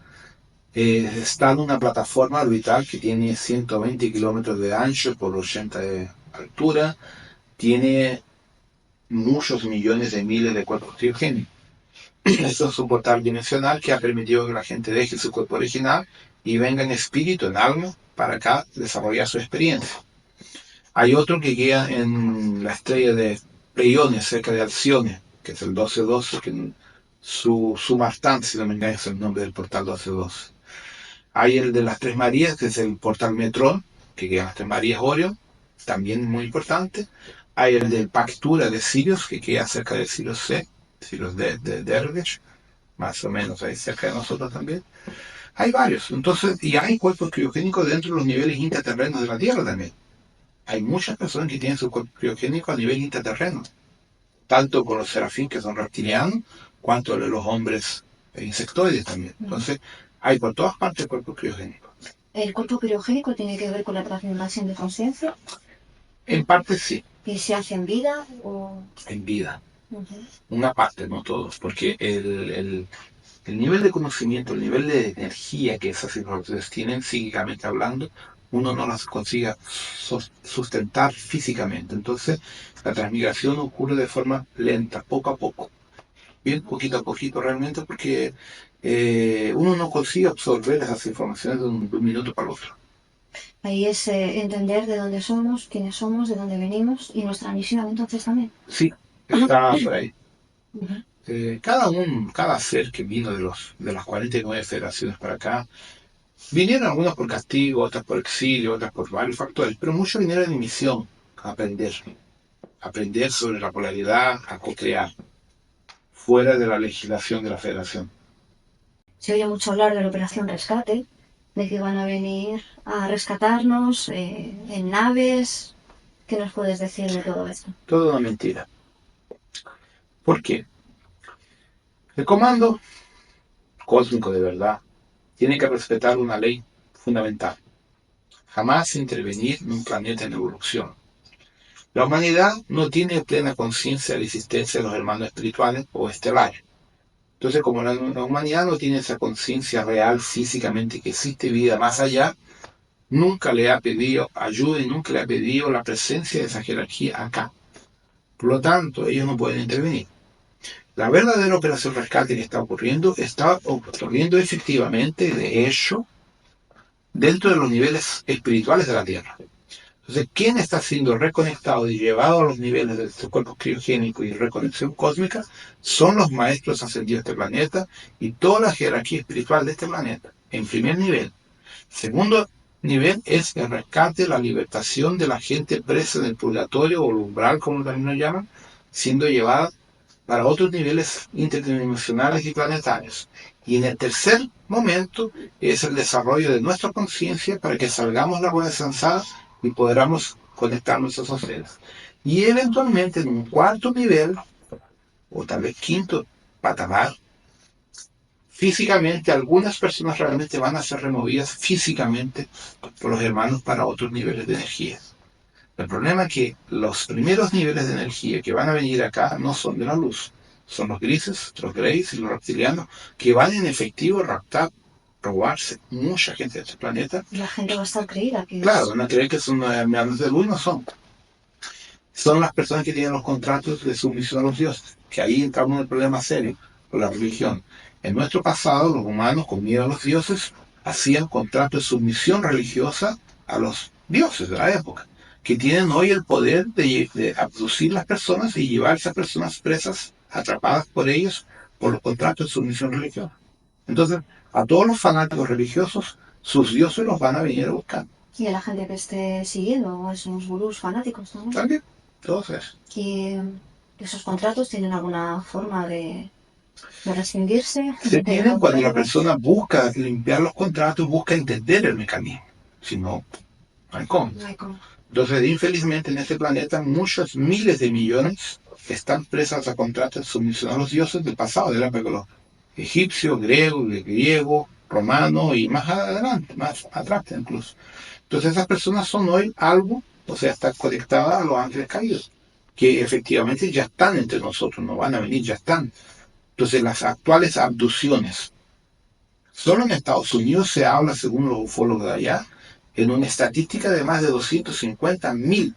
está en una plataforma orbital que tiene 120 kilómetros de ancho por 80 de altura, tiene muchos millones de miles de cuerpos criogénicos. Eso es un portal dimensional que ha permitido que la gente deje su cuerpo original y venga en espíritu, en alma, para acá desarrollar su experiencia. Hay otro que queda en la estrella de Pleione, cerca de Alcione, que es el 1212, que su Martán, si no me engaño, es el nombre del portal 1212. Hay el de las Tres Marías, que es el portal Metrón, que queda en las Tres Marías Orión, también muy importante. Hay el de Pactura de Sirius, que queda cerca de Sirius C, Sirius de Dervish, más o menos ahí cerca de nosotros también. Hay varios, entonces, y hay cuerpos criogénicos dentro de los niveles intraterrenos de la Tierra también. hay muchas personas que tienen su cuerpo criogénico a nivel intraterreno, tanto por los serafín que son reptilianos, cuanto de los hombres insectoides también. Entonces, hay por todas partes cuerpos criogénicos. ¿El cuerpo criogénico tiene que ver con la transformación de conciencia? En parte sí, ¿Y se hace en vida o...? en vida. Ujú. Una parte, no todos, porque el nivel de conocimiento, el nivel de energía que esas civilizaciones tienen, psíquicamente hablando, uno no las consiga sustentar físicamente. Entonces, la transmigración ocurre de forma lenta, poco a poco, bien poquito a poquito realmente, porque uno no consigue absorber esas informaciones de un minuto para el otro. Ahí es entender de dónde somos, quiénes somos, de dónde venimos y nuestra misión entonces también. Sí, está por ahí. Ujú. Cada ser que vino de las 49 federaciones para acá, vinieron algunos por castigo, otras por exilio, otras por varios factores, pero muchos vinieron en misión a aprender sobre la polaridad, a co-crear, fuera de la legislación de la federación. Se oye mucho hablar de la Operación Rescate, de que van a venir a rescatarnos en naves. ¿Qué nos puedes decir de todo esto? Todo una mentira. ¿Por qué? El comando cósmico de verdad tiene que respetar una ley fundamental. Jamás intervenir en un planeta en evolución. La humanidad no tiene plena conciencia de la existencia de los hermanos espirituales o estelares. Entonces, como la humanidad no tiene esa conciencia real físicamente que existe vida más allá, nunca le ha pedido ayuda y nunca le ha pedido la presencia de esa jerarquía acá. Por lo tanto, ellos no pueden intervenir. La verdadera operación rescate que está ocurriendo efectivamente, de hecho, dentro de los niveles espirituales de la Tierra. Entonces, ¿quién está siendo reconectado y llevado a los niveles de estos cuerpos criogénicos y reconexión cósmica? Son los maestros ascendidos de este planeta y toda la jerarquía espiritual de este planeta, en primer nivel. Segundo nivel es el rescate, la libertación de la gente presa en el purgatorio o el umbral, como también lo llaman, siendo llevada para otros niveles interdimensionales y planetarios. Y en el tercer momento es el desarrollo de nuestra conciencia para que salgamos la rueda zanzada y podamos conectarnos a esos seres. Y eventualmente en un cuarto nivel, o tal vez quinto patamar, físicamente algunas personas realmente van a ser removidas físicamente por los hermanos para otros niveles de energía. El problema es que los primeros niveles de energía que van a venir acá no son de la luz, son los grises, los greys y los reptilianos, que van en efectivo a raptar, robarse mucha gente de este planeta. Y la gente va a estar creída que Claro, van a creer que son hermanos de luz y no son. Son las personas que tienen los contratos de sumisión a los dioses, que ahí entramos en el problema serio con la religión. En nuestro pasado, los humanos, con miedo a los dioses, hacían contratos de sumisión religiosa a los dioses de la época, que tienen hoy el poder de abducir las personas y llevar a esas personas presas, atrapadas por ellos, por los contratos de sumisión religiosa. Entonces, a todos los fanáticos religiosos, sus dioses los van a venir a buscar. y a la gente que esté siguiendo a esos gurús fanáticos también. ¿También? Entonces, Y esos contratos tienen alguna forma de rescindirse. se tienen cuando la persona busca limpiar los contratos, busca entender el mecanismo. Si no, no hay cómo. No hay cómo. Entonces, infelizmente, en este planeta, muchos miles de millones están presas a contratos de sumisión a los dioses del pasado, de la época de los egipcios, griego, romano y más adelante, más atrás incluso. Entonces, esas personas son hoy algo, o sea, están conectadas a los ángeles caídos, que efectivamente ya están entre nosotros, no van a venir, ya están. Entonces, las actuales abducciones, solo en Estados Unidos se habla, según los ufólogos de allá, en una estadística de más de 250.000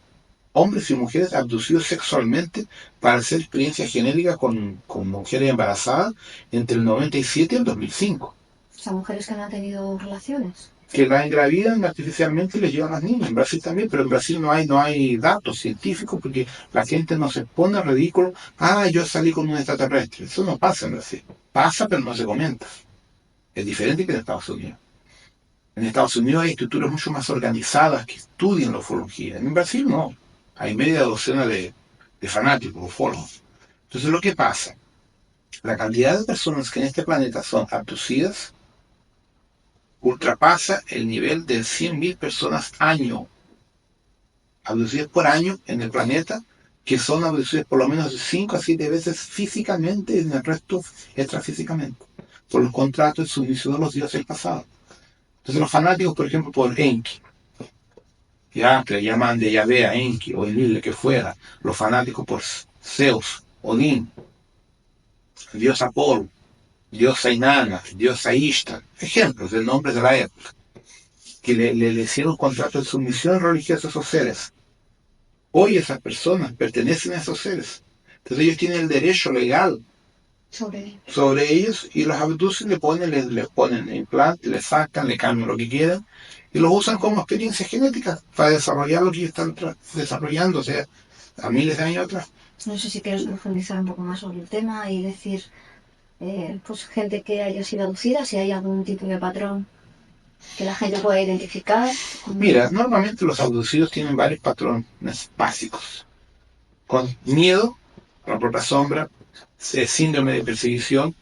hombres y mujeres abducidos sexualmente para hacer experiencias genéricas con mujeres embarazadas entre el 97 y el 2005. O sea, mujeres que no han tenido relaciones. Que las engravidan artificialmente y les llevan a las niñas. En Brasil también, pero en Brasil no hay datos científicos porque la gente no se pone al ridículo. Yo salí con un extraterrestre. Eso no pasa en Brasil. Pasa, pero no se comenta. Es diferente que en Estados Unidos. En Estados Unidos hay estructuras mucho más organizadas que estudian la ufología. En Brasil no. Hay media docena de fanáticos, ufólogos. Entonces, lo que pasa, la cantidad de personas que en este planeta son abducidas ultrapasa el nivel de 100.000 personas año. abducidos por año en el planeta, que son abducidos por lo menos de 5 a 7 veces físicamente y en el resto extrafísicamente, por los contratos de sumisión de los dioses del pasado. Entonces los fanáticos, por ejemplo, por Enki, ya que le llaman de Yahvé a Enki o Enlil, que fuera, los fanáticos por Zeus, Odín, dios Apolo, diosa Inanna, diosa Ishtar, ejemplos de nombres de la época, que le hicieron contratos de sumisión religiosa a esos seres. Hoy esas personas pertenecen a esos seres. Entonces ellos tienen el derecho legal sobre ellos y los abducen, le ponen implantes, le sacan, le cambian lo que quieran y los usan como experiencia genética para desarrollar lo que ellos están desarrollando, o sea, a miles de años atrás. No sé si quieres profundizar un poco más sobre el tema y decir, pues gente que haya sido abducida, si hay algún tipo de patrón que la gente pueda identificar. Mira, normalmente los abducidos tienen varios patrones básicos. Con miedo, la propia sombra, síndrome de perseguición,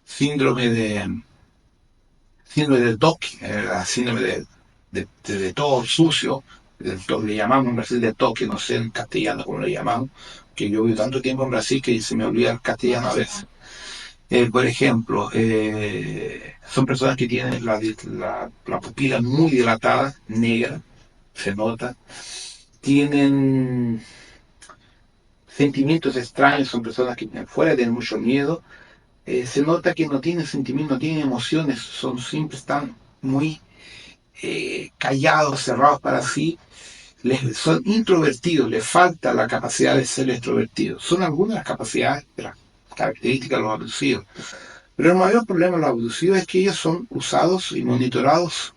síndrome de toque, síndrome de todo sucio, le llamamos en Brasil de toque, no sé en castellano cómo le llamamos, que yo vivo tanto tiempo en Brasil que se me olvida el castellano a veces. Por ejemplo, son personas que tienen la pupila muy dilatada, negra, se nota. Tienen sentimientos extraños, son personas que fuera tienen mucho miedo. Se nota que no tienen sentimientos, no tienen emociones, siempre están muy callados, cerrados para sí. Son introvertidos, les falta la capacidad de ser extrovertidos. Son algunas de las capacidades, de las características de los abducidos. Pero el mayor problema de los abducidos es que ellos son usados y monitorados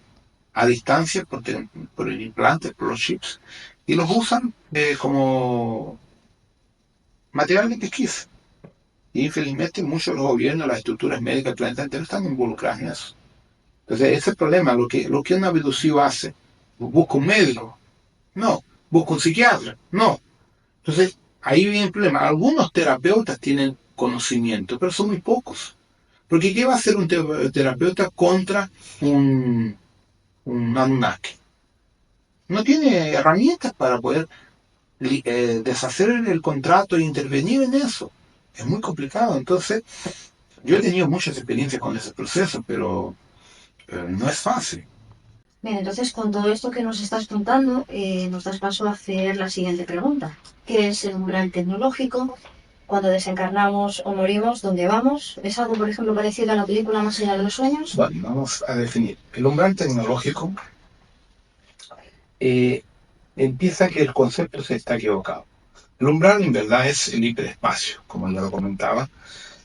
a distancia por el implante, por los chips, y los usan como material de pesquisa. Y infelizmente muchos de los gobiernos, las estructuras médicas del planeta entero están involucradas en eso. Entonces ese es el problema, lo que un abducido hace, busca un médico, no, busca un psiquiatra, no. Entonces ahí viene el problema. Algunos terapeutas tienen conocimiento, pero son muy pocos. Porque ¿qué va a hacer un terapeuta contra un Anunnaki? No tiene herramientas para poder deshacer el contrato e intervenir en eso. Es muy complicado. Entonces, yo he tenido muchas experiencias con ese proceso, pero no es fácil. Bien, entonces con todo esto que nos estás contando, nos das paso a hacer la siguiente pregunta. ¿Qué es el umbral tecnológico? Cuando desencarnamos o morimos, ¿dónde vamos? ¿Es algo, por ejemplo, parecido a la película Más allá de los sueños? Bueno, vamos a definir. El umbral tecnológico empieza que el concepto se está equivocado. El umbral en verdad es el hiperespacio, como ya lo comentaba.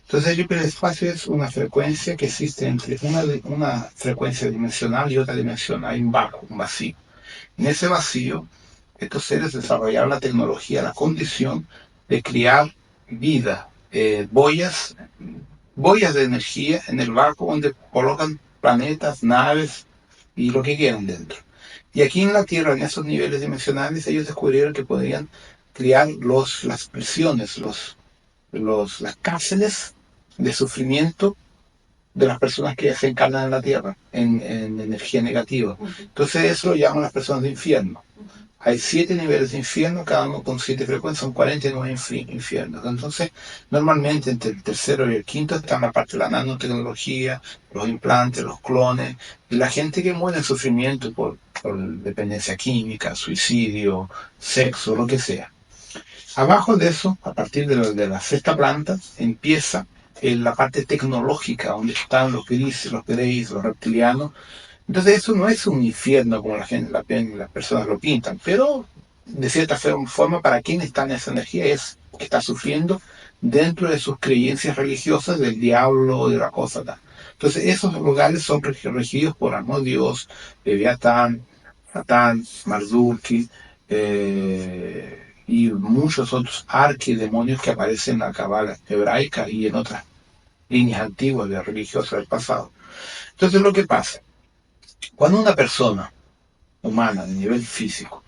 Entonces el hiperespacio es una frecuencia que existe entre una frecuencia dimensional y otra dimensión. Hay un vacuo, un vacío. En ese vacío, estos seres desarrollaron la tecnología, la condición de crear vida, boyas de energía en el barco donde colocan planetas, naves y lo que quieran dentro. Y aquí en la Tierra, en esos niveles dimensionales, ellos descubrieron que podían crear las prisiones, las cárceles de sufrimiento de las personas que se encarnan en la Tierra, en energía negativa. Entonces eso lo llaman las personas de infierno. Hay 7 niveles de infierno, cada uno con 7 frecuencias, son 49 infiernos. Entonces, normalmente entre el tercero y el quinto están la parte de la nanotecnología, los implantes, los clones, y la gente que muere en sufrimiento por dependencia química, suicidio, sexo, lo que sea. Abajo de eso, a partir de la sexta planta, empieza la parte tecnológica, donde están los grises, los greys, los reptilianos. Entonces eso no es un infierno como las personas lo pintan, pero de cierta forma para quien está en esa energía es que está sufriendo dentro de sus creencias religiosas del diablo, de la cosa tal. Entonces esos lugares son regidos por Asmodeus, Leviatán, Satán, Marduk, y muchos otros arquidemonios que aparecen en la Cábala hebraica y en otras líneas antiguas de religiosas del pasado. Entonces lo que pasa, cuando una persona humana de nivel físico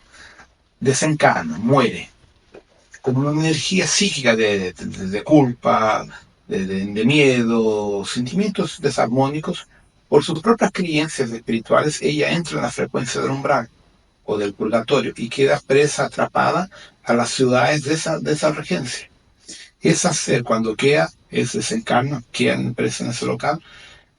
desencarna, muere, con una energía psíquica de culpa, de miedo, sentimientos desarmónicos, por sus propias creencias espirituales, ella entra en la frecuencia del umbral. o del purgatorio y queda presa, atrapada a las ciudades de esa regencia. Esa ser, cuando queda, ese desencarna, quedan presa en ese local.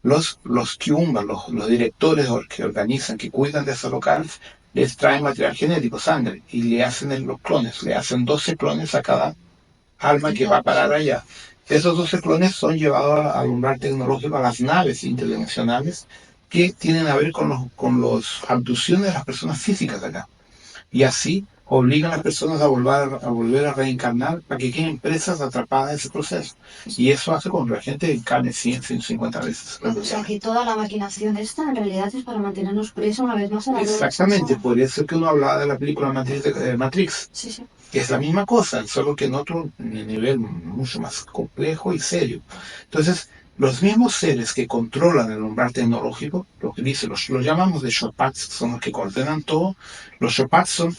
Los kiumbas, los directores que organizan, que cuidan de esos locales, les traen material genético, sangre, y le hacen los clones, le hacen 12 clones a cada alma que va a parar allá. Esos 12 clones son llevados al umbral tecnológico, a las naves interdimensionales que tienen a ver con los abducciones de las personas físicas de acá. Y así obligan a las personas a volver a reencarnar para que queden presas atrapadas en ese proceso. Y eso hace con que la gente encarne 100, 150 veces. O sea que toda la maquinación esta en realidad es para mantenernos presos una vez más a la rueda. Exactamente, por eso es que uno hablaba de la película Matrix. Sí, sí. Que es la misma cosa, solo que en otro nivel mucho más complejo y serio. Entonces, los mismos seres que controlan el umbral tecnológico, lo que dice, los llamamos de Shopats, son los que coordinan todo. Los Shopats son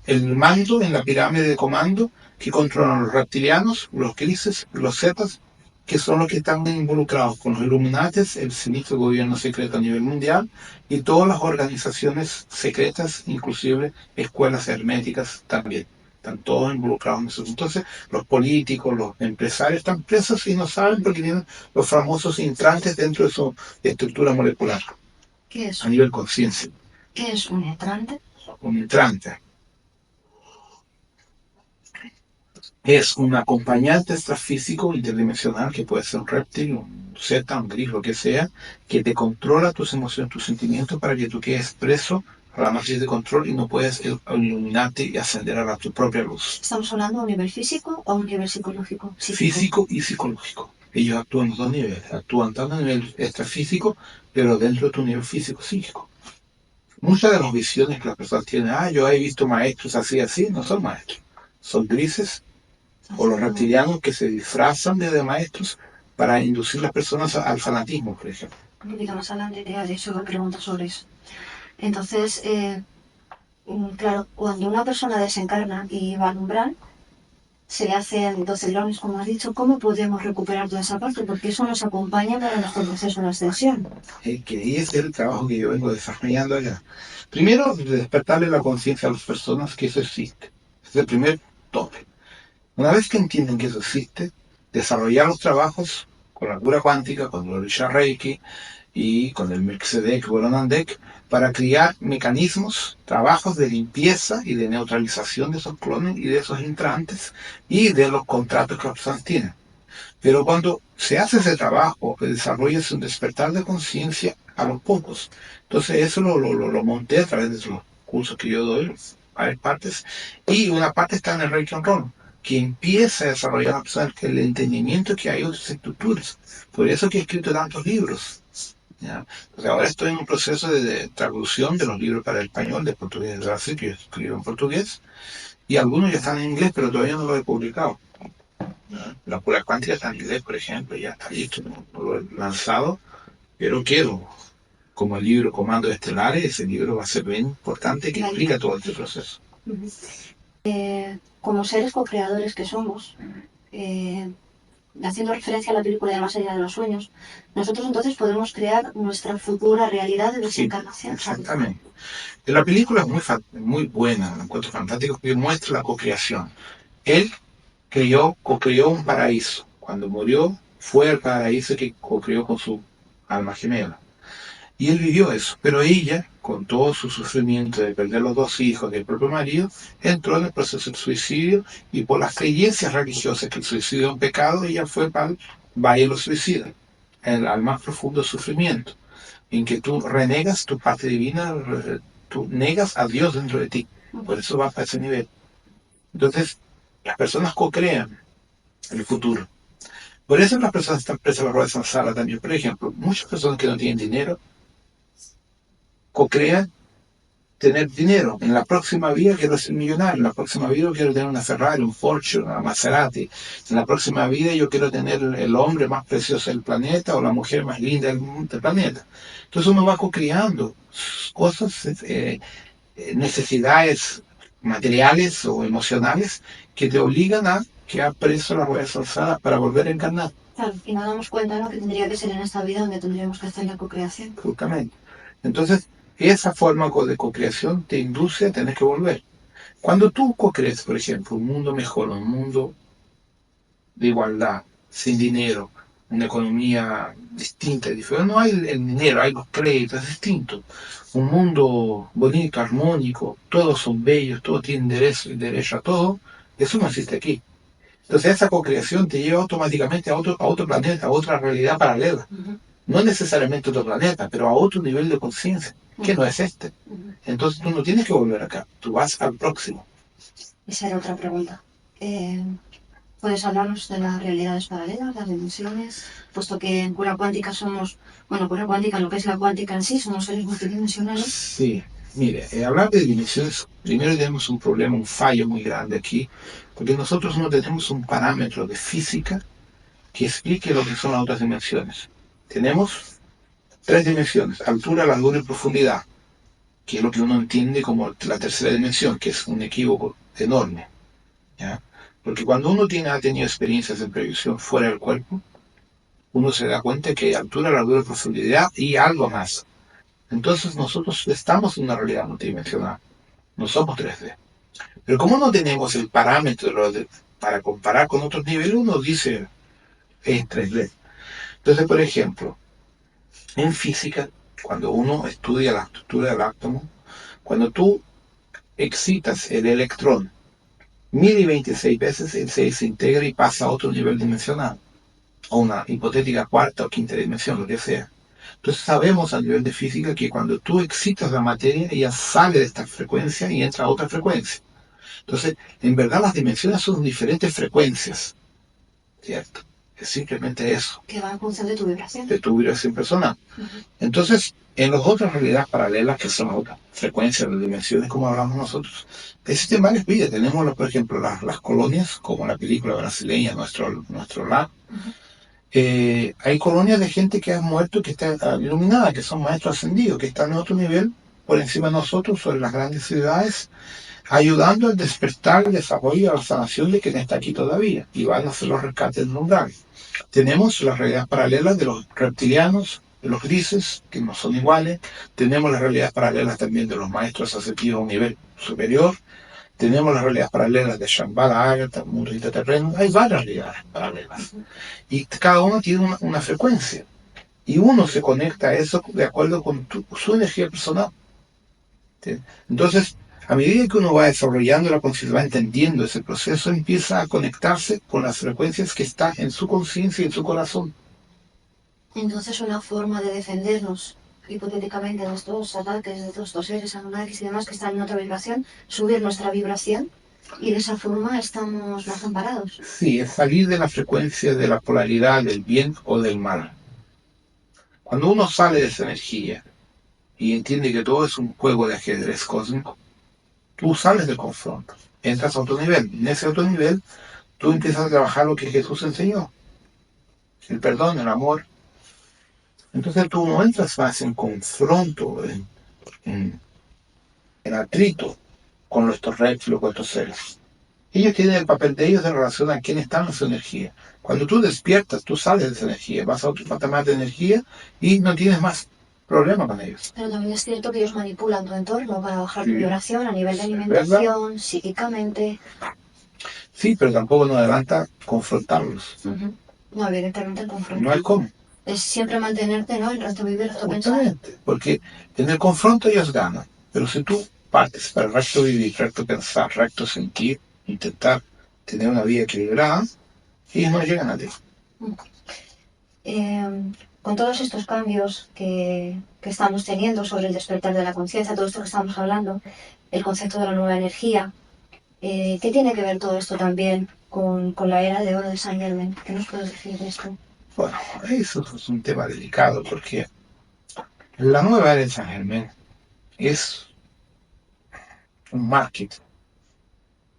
el mando en la pirámide de comando que controlan los reptilianos, los grises, los zetas, que son los que están involucrados con los Illuminates, el sinistro gobierno secreto a nivel mundial, y todas las organizaciones secretas, inclusive escuelas herméticas también. Están todos involucrados en eso. Entonces, los políticos, los empresarios están presos y no saben porque tienen los famosos intrantes dentro de su estructura molecular. ¿Qué es? A nivel conciencia. ¿Qué es un entrante? Un intrante es un acompañante extrafísico interdimensional que puede ser un reptil, un zeta, un gris, lo que sea, que te controla tus emociones, tus sentimientos para que tú quedes preso a la matriz de control y no puedes iluminarte y ascender a tu propia luz. ¿Estamos hablando a un nivel físico o a un nivel psicológico? Físico y psicológico. Ellos actúan en los dos niveles. Actúan tanto a nivel extrafísico, pero dentro de tu nivel físico-psíquico. Muchas de las visiones que las personas tienen, yo he visto maestros así, no son maestros. Son grises, o los reptilianos que se disfrazan de maestros para inducir a las personas al fanatismo, por ejemplo. Un poquito más adelante te haré una pregunta sobre eso. Entonces, claro, cuando una persona desencarna y va al umbral, se le hacen 12 clones, como has dicho. ¿Cómo podemos recuperar toda esa parte? Porque eso nos acompaña para nuestro proceso de ascensión. Que es el trabajo que yo vengo desarrollando allá. Primero, despertarle la conciencia a las personas que eso existe. Es el primer tope. Una vez que entienden que eso existe, desarrollar los trabajos con la cura cuántica, con el Orisha Reiki y con el Melchizedek, Boronandek, para crear mecanismos, trabajos de limpieza y de neutralización de esos clones y de esos intrantes y de los contratos que las personas tienen. Pero cuando se hace ese trabajo, se desarrolla un despertar de conciencia a los pocos. Entonces eso lo monté a través de los cursos que yo doy, varias partes, y una parte está en el Reiki and Roll, que empieza a desarrollar la persona el entendimiento que hay otras estructuras. Por eso que he escrito tantos libros. ¿Ya? Entonces ahora estoy en un proceso de traducción de los libros para el español, de portugués de Brasil, que yo escribo en portugués, y algunos ya están en inglés, pero todavía no los he publicado. ¿Ya? La cura cuántica está en inglés, por ejemplo, ya está listo, no lo he lanzado, pero quiero, como el libro Comandos Estelares, ese libro va a ser bien importante que explica todo este proceso. Como seres co-creadores que somos, haciendo referencia a la película de Más allá de los sueños, nosotros entonces podemos crear nuestra futura realidad de desencarnación. Sí, exactamente. La película es muy buena, la encuentro fantástico, porque muestra la co-creación. Él co-creó un paraíso. Cuando murió, fue al paraíso que co-creó con su alma gemela. Y él vivió eso, pero ella, con todo su sufrimiento de perder los 2 hijos del propio marido, entró en el proceso del suicidio y por las creencias religiosas que el suicidio es un pecado, ella fue para el valle de los suicidas, al más profundo sufrimiento, en que tú renegas tu parte divina, tú negas a Dios dentro de ti. Por eso va para ese nivel. Entonces, las personas co-crean el futuro. Por eso las personas están presas a la rueda de samsara también. Por ejemplo, muchas personas que no tienen dinero, co-crean tener dinero. En la próxima vida quiero ser millonario, en la próxima vida quiero tener una Ferrari, un Porsche, una Maserati, en la próxima vida yo quiero tener el hombre más precioso del planeta o la mujer más linda del planeta. Entonces uno va co-creando cosas, necesidades materiales o emocionales que te obligan a quedar preso a la rueda forzada para volver a encarnar. Claro, y nos damos cuenta, ¿no?, que tendría que ser en esta vida donde tendríamos que hacer la co-creación. Justamente. Entonces, esa forma de co-creación te induce a tener que volver. Cuando tú co-crees, por ejemplo, un mundo mejor, un mundo de igualdad, sin dinero, una economía distinta, diferente. No hay el dinero, hay los créditos, es distinto. Un mundo bonito, armónico, todos son bellos, todos tienen derecho a todo, eso no existe aquí. Entonces esa co-creación te lleva automáticamente a otro planeta, a otra realidad paralela. No necesariamente otro planeta, pero a otro nivel de conciencia, que no es este. Entonces tú no tienes que volver acá, tú vas al próximo. Esa era otra pregunta. ¿Puedes hablarnos de las realidades paralelas, las dimensiones? Puesto que en cura cuántica somos, bueno, cura cuántica, lo que es la cuántica en sí, somos seres multidimensionales. Sí, mire, hablar de dimensiones, primero tenemos un problema, un fallo muy grande aquí, porque nosotros no tenemos un parámetro de física que explique lo que son las otras dimensiones. Tenemos 3 dimensiones, altura, largura y profundidad, que es lo que uno entiende como la tercera dimensión, que es un equívoco enorme, ¿ya? Porque cuando uno ha tenido experiencias de proyección fuera del cuerpo, uno se da cuenta que hay altura, largura, profundidad y algo más. Entonces nosotros estamos en una realidad multidimensional, no somos 3D. Pero como no tenemos el parámetro para comparar con otros niveles, uno dice es 3D. Entonces, por ejemplo, en física, cuando uno estudia la estructura del átomo, cuando tú excitas el electrón 1026 veces, él se desintegra y pasa a otro nivel dimensional, a una hipotética cuarta o quinta dimensión, lo que sea. Entonces sabemos a nivel de física que cuando tú excitas la materia, ella sale de esta frecuencia y entra a otra frecuencia. Entonces, en verdad las dimensiones son diferentes frecuencias, ¿cierto? Es simplemente eso. Que va en función de tu vibración. De tu vibración personal. Entonces, en las otras realidades paralelas, que son otras frecuencias de dimensiones, como hablamos nosotros, existen varias vidas. Tenemos, por ejemplo, las colonias, como la película brasileña, nuestro lar. Hay colonias de gente que ha muerto, que está iluminada, que son maestros ascendidos, que están en otro nivel, por encima de nosotros, sobre las grandes ciudades, ayudando al despertar, el desarrollo y a la sanación de quien está aquí todavía, y van a hacer los rescates del umbral. Tenemos las realidades paralelas de los reptilianos, de los grises, que no son iguales. Tenemos las realidades paralelas también de los maestros ascendidos a un nivel superior. Tenemos las realidades paralelas de Shambhala, Ágata, mundo interterreno. Hay varias realidades paralelas. Y cada uno tiene una frecuencia. Y uno se conecta a eso de acuerdo con su energía personal. ¿Sí? Entonces, a medida que uno va desarrollando la conciencia, va entendiendo ese proceso, empieza a conectarse con las frecuencias que están en su conciencia y en su corazón. Entonces, una forma de defendernos hipotéticamente de estos ataques, de todos estos seres anunnakis y demás que están en otra vibración, subir nuestra vibración y de esa forma estamos más amparados. Sí, es salir de la frecuencia de la polaridad del bien o del mal. Cuando uno sale de esa energía y entiende que todo es un juego de ajedrez cósmico, tú sales del confronto, entras a otro nivel. En ese otro nivel, tú empiezas a trabajar lo que Jesús enseñó. El perdón, el amor. Entonces tú no entras más en confronto, en atrito con estos reptiles, con estos seres. Ellos tienen el papel de ellos en relación a quién está en su energía. Cuando tú despiertas, tú sales de esa energía, vas a otro patamar de energía y no tienes más problema con ellos. Pero también es cierto que ellos manipulan tu entorno para bajar tu Sí. vibración a nivel de ¿Verdad? alimentación, psíquicamente. Sí, pero tampoco nos adelanta confrontarlos. No, evidentemente el confronto. No hay cómo. Es siempre mantenerte, ¿no? El resto de vivir, resto pensar. Justamente, porque en el confronto ellos ganan. Pero si tú partes para el recto vivir, recto pensar, recto sentir, intentar tener una vida equilibrada, ellos no llegan a ti. Con todos estos cambios que estamos teniendo sobre el despertar de la conciencia, todo esto que estamos hablando, el concepto de la nueva energía, ¿qué tiene que ver todo esto también con la era de oro de Saint Germain? ¿Qué nos puedes decir de esto? Bueno, eso es un tema delicado porque la nueva era de Saint Germain es un marketing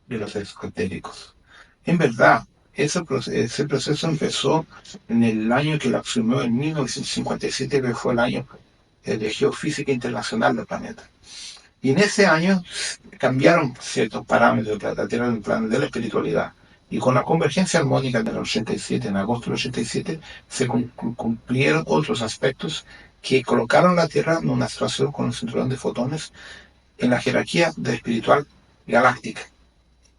de los esotéricos. En verdad, ese proceso empezó en el año que la asumió, en 1957, que fue el año de Geofísica Internacional del planeta. Y en ese año cambiaron ciertos parámetros de la Tierra en el plano de la espiritualidad. Y con la convergencia armónica del 87, en agosto del 87, se cumplieron otros aspectos que colocaron la Tierra en una situación con un cinturón de fotones en la jerarquía de espiritual galáctica.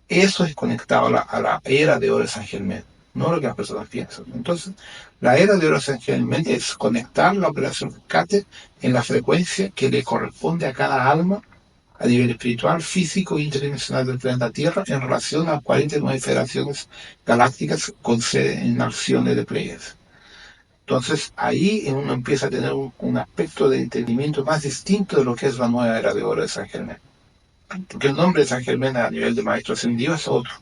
Eso es conectado a la era de oro de San Germán, no lo que las personas piensan. Entonces, la era de oro de San Germán es conectar la operación rescate en la frecuencia que le corresponde a cada alma a nivel espiritual, físico e interdimensional del planeta Tierra en relación a 49 federaciones galácticas con sede en acciones de Pleiades. Entonces ahí uno empieza a tener un aspecto de entendimiento más distinto de lo que es la nueva era de oro de San Germán. Porque el nombre de San Germán a nivel de maestro ascendido es otro.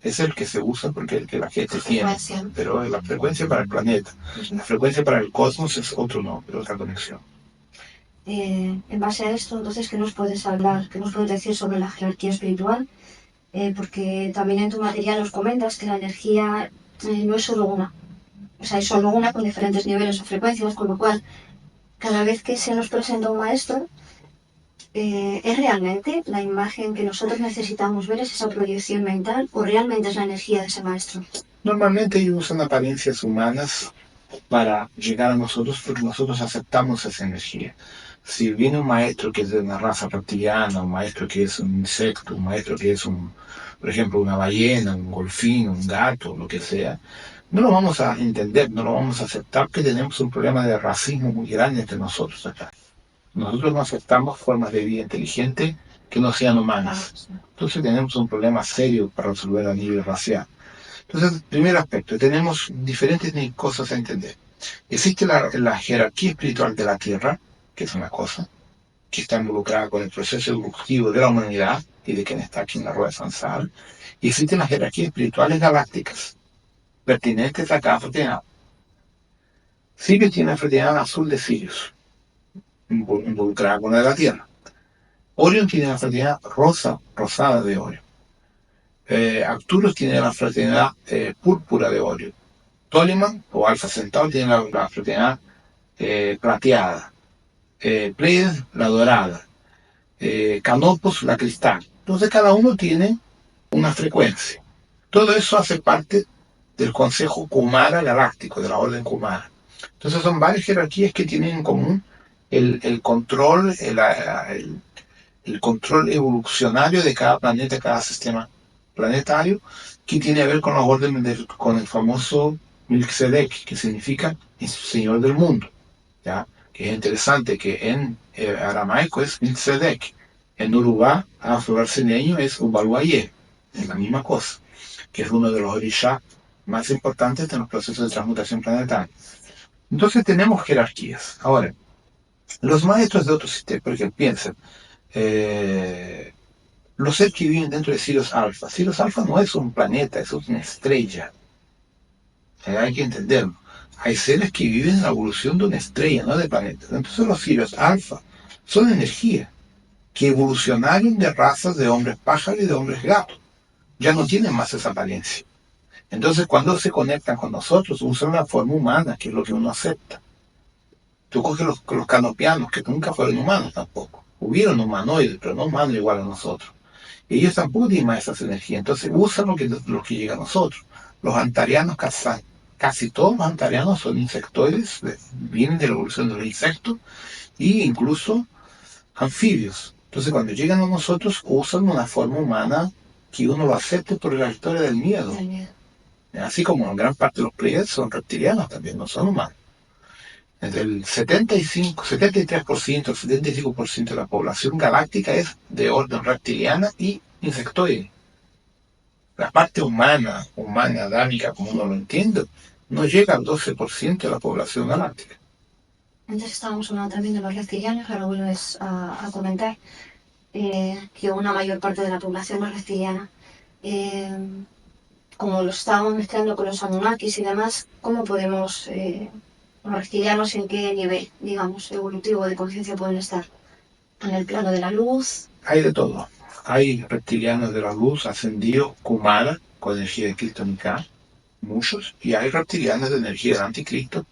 Es el que se usa porque es el que la gente tiene. Pero la frecuencia para el planeta, la frecuencia para el cosmos es otro nombre, otra conexión. En base a esto, entonces, ¿qué nos puedes hablar? ¿Qué nos puedes decir sobre la jerarquía espiritual? Porque también en tu material nos comentas que la energía no es solo una. O sea, es solo una con diferentes niveles o frecuencias, con lo cual, cada vez que se nos presenta un maestro, ¿es realmente la imagen que nosotros necesitamos ver, es esa proyección mental, o realmente es la energía de ese maestro? Normalmente ellos usan apariencias humanas para llegar a nosotros porque nosotros aceptamos esa energía. Si viene un maestro que es de una raza reptiliana, un maestro que es un insecto, un maestro que es por ejemplo, una ballena, un golfín, un gato, lo que sea, no lo vamos a entender, no lo vamos a aceptar, que tenemos un problema de racismo muy grande entre nosotros acá. Nosotros no aceptamos formas de vida inteligente que no sean humanas. Entonces tenemos un problema serio para resolver a nivel racial. Entonces, primer aspecto, tenemos diferentes cosas a entender. Existe la jerarquía espiritual de la Tierra, que es una cosa, que está involucrada con el proceso evolutivo de la humanidad y de quien está aquí en la rueda de Sansara. Y existen las jerarquías espirituales galácticas, pertinentes a cada fraternidad. Sirius tiene la fraternidad azul de Sirius, involucrada con la de la Tierra. Orion tiene la fraternidad rosada de Orion. Arcturus tiene la fraternidad púrpura de Orion. Ptolemy o Alfa Centauri tiene la fraternidad plateada. Pleiades, la dorada. Canopus, la cristal. Entonces cada uno tiene una frecuencia. Todo eso hace parte del Consejo Kumara Galáctico, de la Orden Kumara. Entonces son varias jerarquías que tienen en común el control, el control evolucionario de cada planeta, cada sistema planetario, que tiene que ver con la orden con el famoso Melquisedec, que significa Señor del Mundo. ¿Ya? Que es interesante que en aramaico es Melquisedec, en Urubá, afro-brasileño es Ubaluayé, es la misma cosa, que es uno de los orishas más importantes de los procesos de transmutación planetaria. Entonces tenemos jerarquías. Ahora, los maestros de otros sistemas, porque piensen, los seres que viven dentro de Sirius Alpha. Sirius Alpha no es un planeta, es una estrella. Hay que entenderlo. Hay seres que viven en la evolución de una estrella, no de planetas. Entonces los Sirius Alpha son energía que evolucionaron de razas de hombres pájaros y de hombres gatos. Ya no tienen más esa apariencia. Entonces cuando se conectan con nosotros usan una forma humana, que es lo que uno acepta. Tú coges los canopianos, que nunca fueron humanos tampoco. Hubieron humanoides, pero no humanos igual a nosotros. Ellos tampoco tienen más esas energías, entonces usan lo que llega a nosotros. Los antarianos, casi todos los antarianos son insectoides, vienen de la evolución de los insectos, e incluso anfibios. Entonces cuando llegan a nosotros usan una forma humana que uno lo acepte por la historia del miedo. Así como en gran parte de los Pleiades son reptilianos también, no son humanos. El 73%, el 75% de la población galáctica es de orden reptiliana y insectoide. La parte humana, adámica, como uno lo entiende, no llega al 12% de la población galáctica. Antes estábamos hablando también de los reptilianos, ahora vuelves a comentar que una mayor parte de la población es reptiliana. Como lo estábamos mezclando con los Anunnakis y demás, ¿cómo podemos... los reptilianos en qué nivel, digamos, evolutivo de conciencia pueden estar? ¿En el plano de la luz? Hay de todo. Hay reptilianos de la luz ascendidos, Kumara, con energía de Cristo Nika, muchos, y hay reptilianos de energía del anticristo,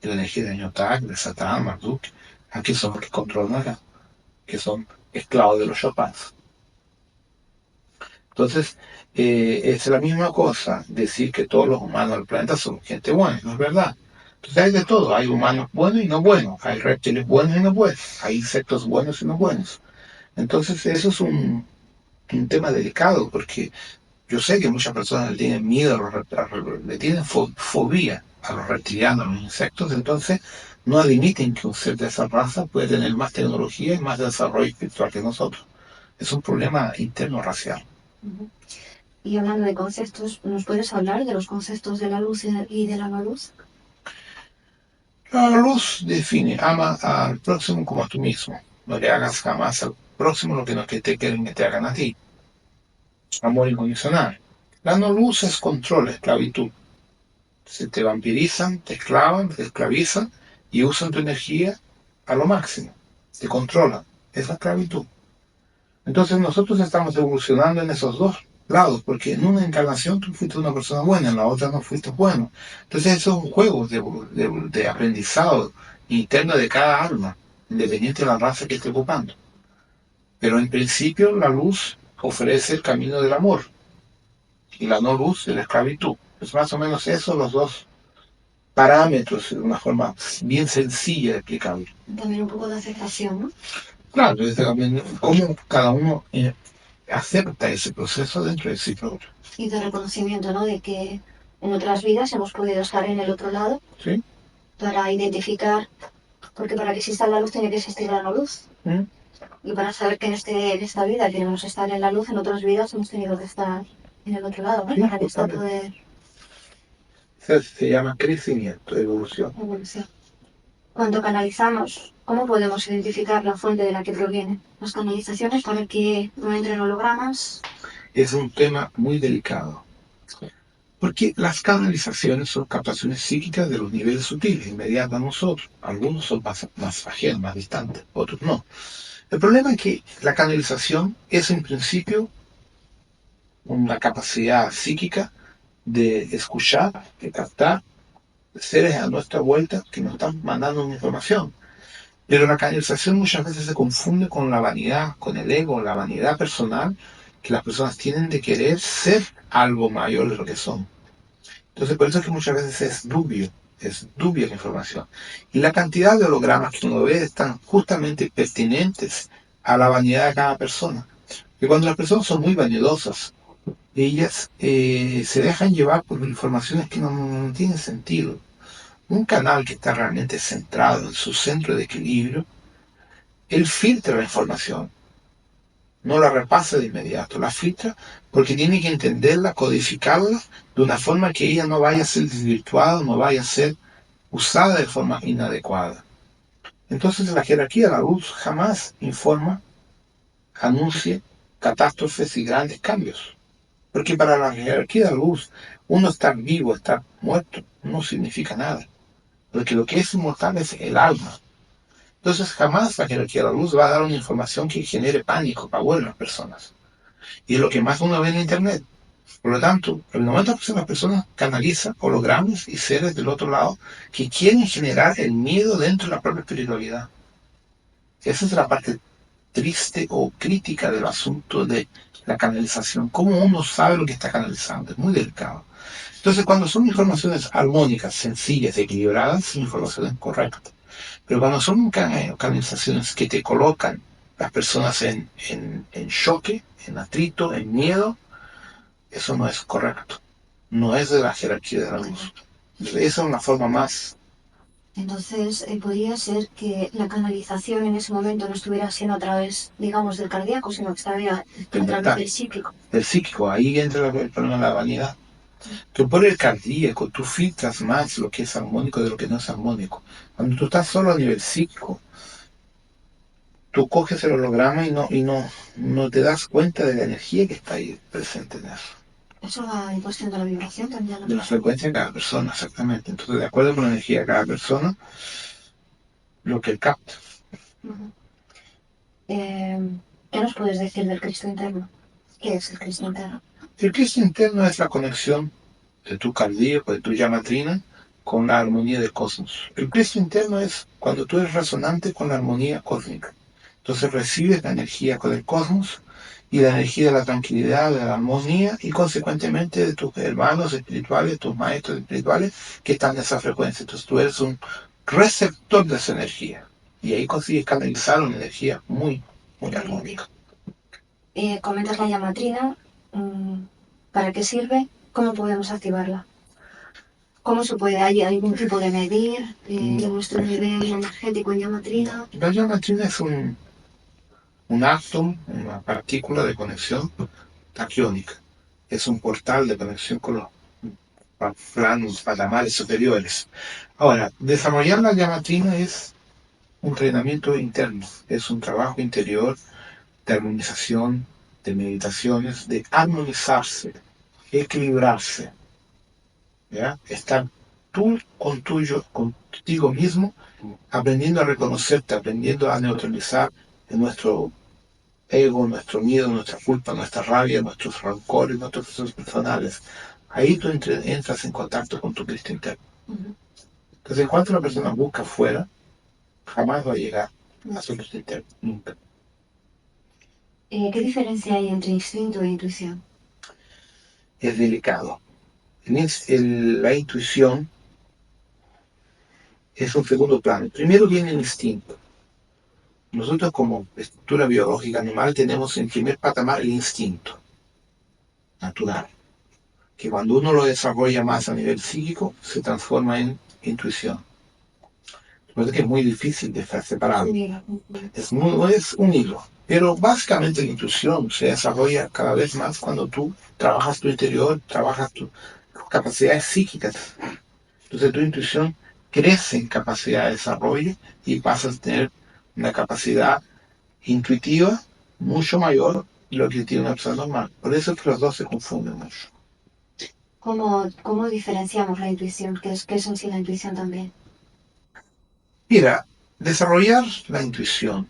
de la energía de Nyotak, de Satán, Marduk, aquí son los que controlan acá, que son esclavos de los Chopins. Entonces, es la misma cosa decir que todos los humanos del planeta son gente buena, no es verdad. Entonces hay de todo, hay humanos buenos y no buenos, hay reptiles buenos y no buenos, hay insectos buenos y no buenos. Entonces eso es un tema delicado, porque yo sé que muchas personas le tienen miedo, le tienen fobia a los reptilianos, a los insectos, entonces no admiten que un ser de esa raza puede tener más tecnología y más desarrollo espiritual que nosotros. Es un problema interno racial. Ujú. Y hablando de conceptos, ¿nos puedes hablar de los conceptos de la luz y de la no luz? La luz define, ama al próximo como a tú mismo. No le hagas jamás al próximo lo que no que te quieren que te hagan a ti. Amor incondicional. La no luz es control, esclavitud. Se te vampirizan, te esclavan, te esclavizan y usan tu energía a lo máximo. Te controlan. Es la esclavitud. Entonces nosotros estamos evolucionando en esos dos lados, porque en una encarnación tú fuiste una persona buena, en la otra no fuiste bueno. Entonces eso es un juego de aprendizado interno de cada alma, independiente de la raza que esté ocupando. Pero en principio la luz ofrece el camino del amor y la no luz de la esclavitud. Es más o menos eso los dos parámetros de una forma bien sencilla de explicarlo. También un poco de aceptación, ¿no? Claro, es también cómo cada uno acepta ese proceso dentro de sí propio. Y de reconocimiento, ¿no? De que en otras vidas hemos podido estar en el otro lado ¿Sí? para identificar, porque para que exista la luz tiene que existir la no luz. ¿Mm? Y para saber que en esta vida queremos estar en la luz, en otras vidas hemos tenido que estar en el otro lado, ¿no? Sí, Para que esto totalmente. poder Se llama crecimiento, evolución. evolucionar. Cuando canalizamos, ¿cómo podemos identificar la fuente de la que proviene? Las canalizaciones para que no entren hologramas. Es un tema muy delicado, porque las canalizaciones son captaciones psíquicas de los niveles sutiles, inmediatos a nosotros. Algunos son más ajenos, más distantes, otros no. El problema es que la canalización es en principio una capacidad psíquica de escuchar, de captar seres a nuestra vuelta que nos están mandando una información. Pero la canalización muchas veces se confunde con la vanidad, con el ego, la vanidad personal que las personas tienen de querer ser algo mayor de lo que son. Entonces por eso es que muchas veces es dubia la información. Y la cantidad de hologramas que uno ve están justamente pertinentes a la vanidad de cada persona. Y cuando las personas son muy vanidosas, ellas se dejan llevar por informaciones que no tienen sentido. Un canal que está realmente centrado en su centro de equilibrio, él filtra la información, no la repasa de inmediato, la filtra porque tiene que entenderla, codificarla de una forma que ella no vaya a ser desvirtuada, no vaya a ser usada de forma inadecuada. Entonces la jerarquía de la luz jamás informa, anuncia catástrofes y grandes cambios. Porque para la jerarquía de la luz, uno estar vivo, estar muerto, no significa nada. Porque lo que es inmortal es el alma. Entonces jamás la jerarquía de la luz va a dar una información que genere pánico, pavor en las personas. Y es lo que más uno ve en Internet. Por lo tanto, el 90% de las personas canaliza hologramas y seres del otro lado que quieren generar el miedo dentro de la propia espiritualidad. Esa es la parte triste o crítica del asunto de la canalización. ¿Cómo uno sabe lo que está canalizando? Es muy delicado. Entonces, cuando son informaciones armónicas, sencillas, equilibradas, son informaciones correctas. Pero cuando son canalizaciones que te colocan las personas en choque, en atrito, en miedo, eso no es correcto. No es de la jerarquía de la luz. Esa es una forma más. Entonces, podría ser que la canalización en ese momento no estuviera siendo a través, digamos, del cardíaco, sino que estaría a través del psíquico. Del psíquico, ahí entra el problema de la vanidad. Que por el cardíaco tú filtras más lo que es armónico de lo que no es armónico. Cuando tú estás solo a nivel psíquico, tú coges el holograma y no te das cuenta de la energía que está ahí presente en eso. Eso va en cuestión de la vibración también. De la frecuencia de cada persona, exactamente. Entonces, de acuerdo con la energía de cada persona, lo que él capta. Uh-huh. ¿Qué nos puedes decir del Cristo interno? ¿Qué es el Cristo interno? El Cristo interno es la conexión de tu cardíaco, de tu llama trina, con la armonía del cosmos. El Cristo interno es cuando tú eres resonante con la armonía cósmica. Entonces recibes la energía con el cosmos y la energía de la tranquilidad, de la armonía y consecuentemente de tus hermanos espirituales, tus maestros espirituales que están en esa frecuencia. Entonces tú eres un receptor de esa energía y ahí consigues canalizar una energía muy, muy armónica. Comentas la llamatrina. ¿Para qué sirve? ¿Cómo podemos activarla? ¿Cómo se puede? ¿Hay algún tipo de medir nuestro nivel energético en llamatrina? La llamatrina es un átomo, una partícula de conexión taquiónica. Es un portal de conexión con los planos patamares superiores. Ahora, desarrollar la llamatrina es un entrenamiento interno, es un trabajo interior de armonización, de meditaciones, de armonizarse, equilibrarse, ¿ya? Estar tú contigo mismo, aprendiendo a reconocerte, aprendiendo a neutralizar nuestro ego, nuestro miedo, nuestra culpa, nuestra rabia, nuestros rancores, nuestros procesos personales. Ahí tú entras en contacto con tu Cristo interno. Entonces, en cuanto una persona busca afuera, jamás va a llegar a su Cristo interno, nunca. ¿Qué diferencia hay entre instinto e intuición? Es delicado. La intuición es un segundo plano. Primero viene el instinto. Nosotros como estructura biológica animal tenemos en primer patamar el instinto natural, que cuando uno lo desarrolla más a nivel psíquico se transforma en intuición. Lo que es muy difícil de estar separado. Es un hilo. Pero básicamente la intuición se desarrolla cada vez más cuando tú trabajas tu interior, trabajas tus capacidades psíquicas. Entonces tu intuición crece en capacidad de desarrollo y pasas a tener una capacidad intuitiva mucho mayor de lo que tiene una persona normal. Por eso es que los dos se confunden mucho. ¿Cómo diferenciamos la intuición? ¿Qué es en sí la intuición también? Mira, desarrollar la intuición,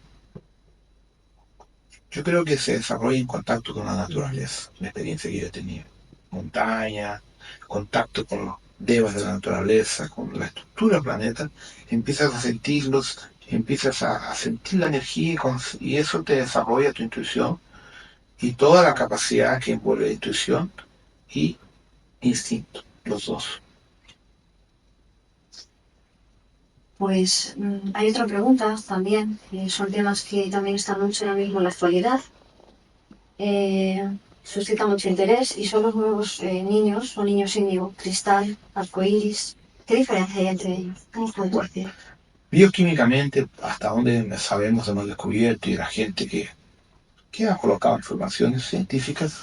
yo creo que se desarrolla en contacto con la naturaleza, la experiencia que yo he tenido. Montaña, contacto con los devas de la naturaleza, con la estructura del planeta, empiezas a sentirlos, empiezas a sentir la energía y eso te desarrolla tu intuición y toda la capacidad que envuelve la intuición y instinto, los dos. Pues hay otra pregunta también, que son temas que también están mucho ahora mismo en la actualidad. Suscita mucho interés y son los nuevos niños o niños índigo, cristal, arcoíris. ¿Qué diferencia hay entre ellos? ¿Cómo se puede? Bioquímicamente, hasta donde sabemos, hemos descubierto y la gente que ha colocado informaciones científicas,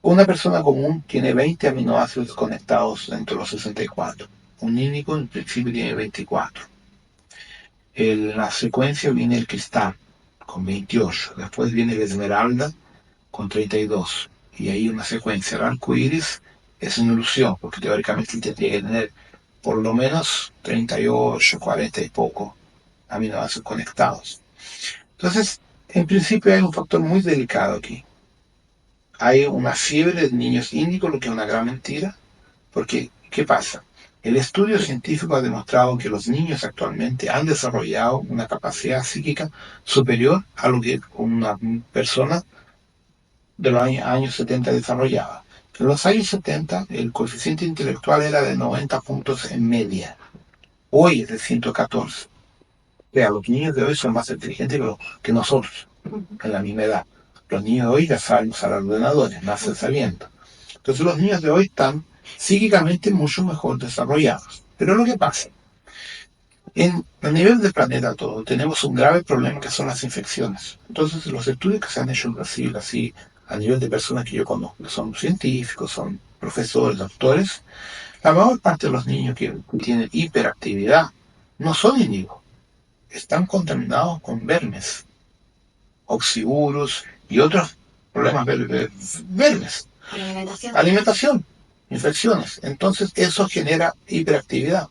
una persona común tiene 20 aminoácidos conectados entre los 64. Un índigo en principio tiene 24. En la secuencia viene el cristal con 28. Después viene el esmeralda con 32. Y ahí una secuencia. El arco iris es una ilusión, porque teóricamente tendría que tener por lo menos 38, 40 y poco aminoácidos conectados. Entonces, en principio hay un factor muy delicado aquí. Hay una fiebre de niños índigos, lo que es una gran mentira, porque ¿qué pasa? El estudio científico ha demostrado que los niños actualmente han desarrollado una capacidad psíquica superior a lo que una persona de los años 70 desarrollaba. En los años 70 el coeficiente intelectual era de 90 puntos en media. Hoy es de 114. O sea, los niños de hoy son más inteligentes que nosotros, en la misma edad. Los niños de hoy ya saben usar ordenadores, nacen sabiendo. Entonces los niños de hoy están psíquicamente mucho mejor desarrollados. Pero lo que pasa, a nivel del planeta todo, tenemos un grave problema que son las infecciones. Entonces los estudios que se han hecho en Brasil, así, a nivel de personas que yo conozco, que son científicos, son profesores, doctores, la mayor parte de los niños que tienen hiperactividad no son índigos, están contaminados con vermes, oxivirus y otros problemas vermes. Alimentación, infecciones. Entonces eso genera hiperactividad.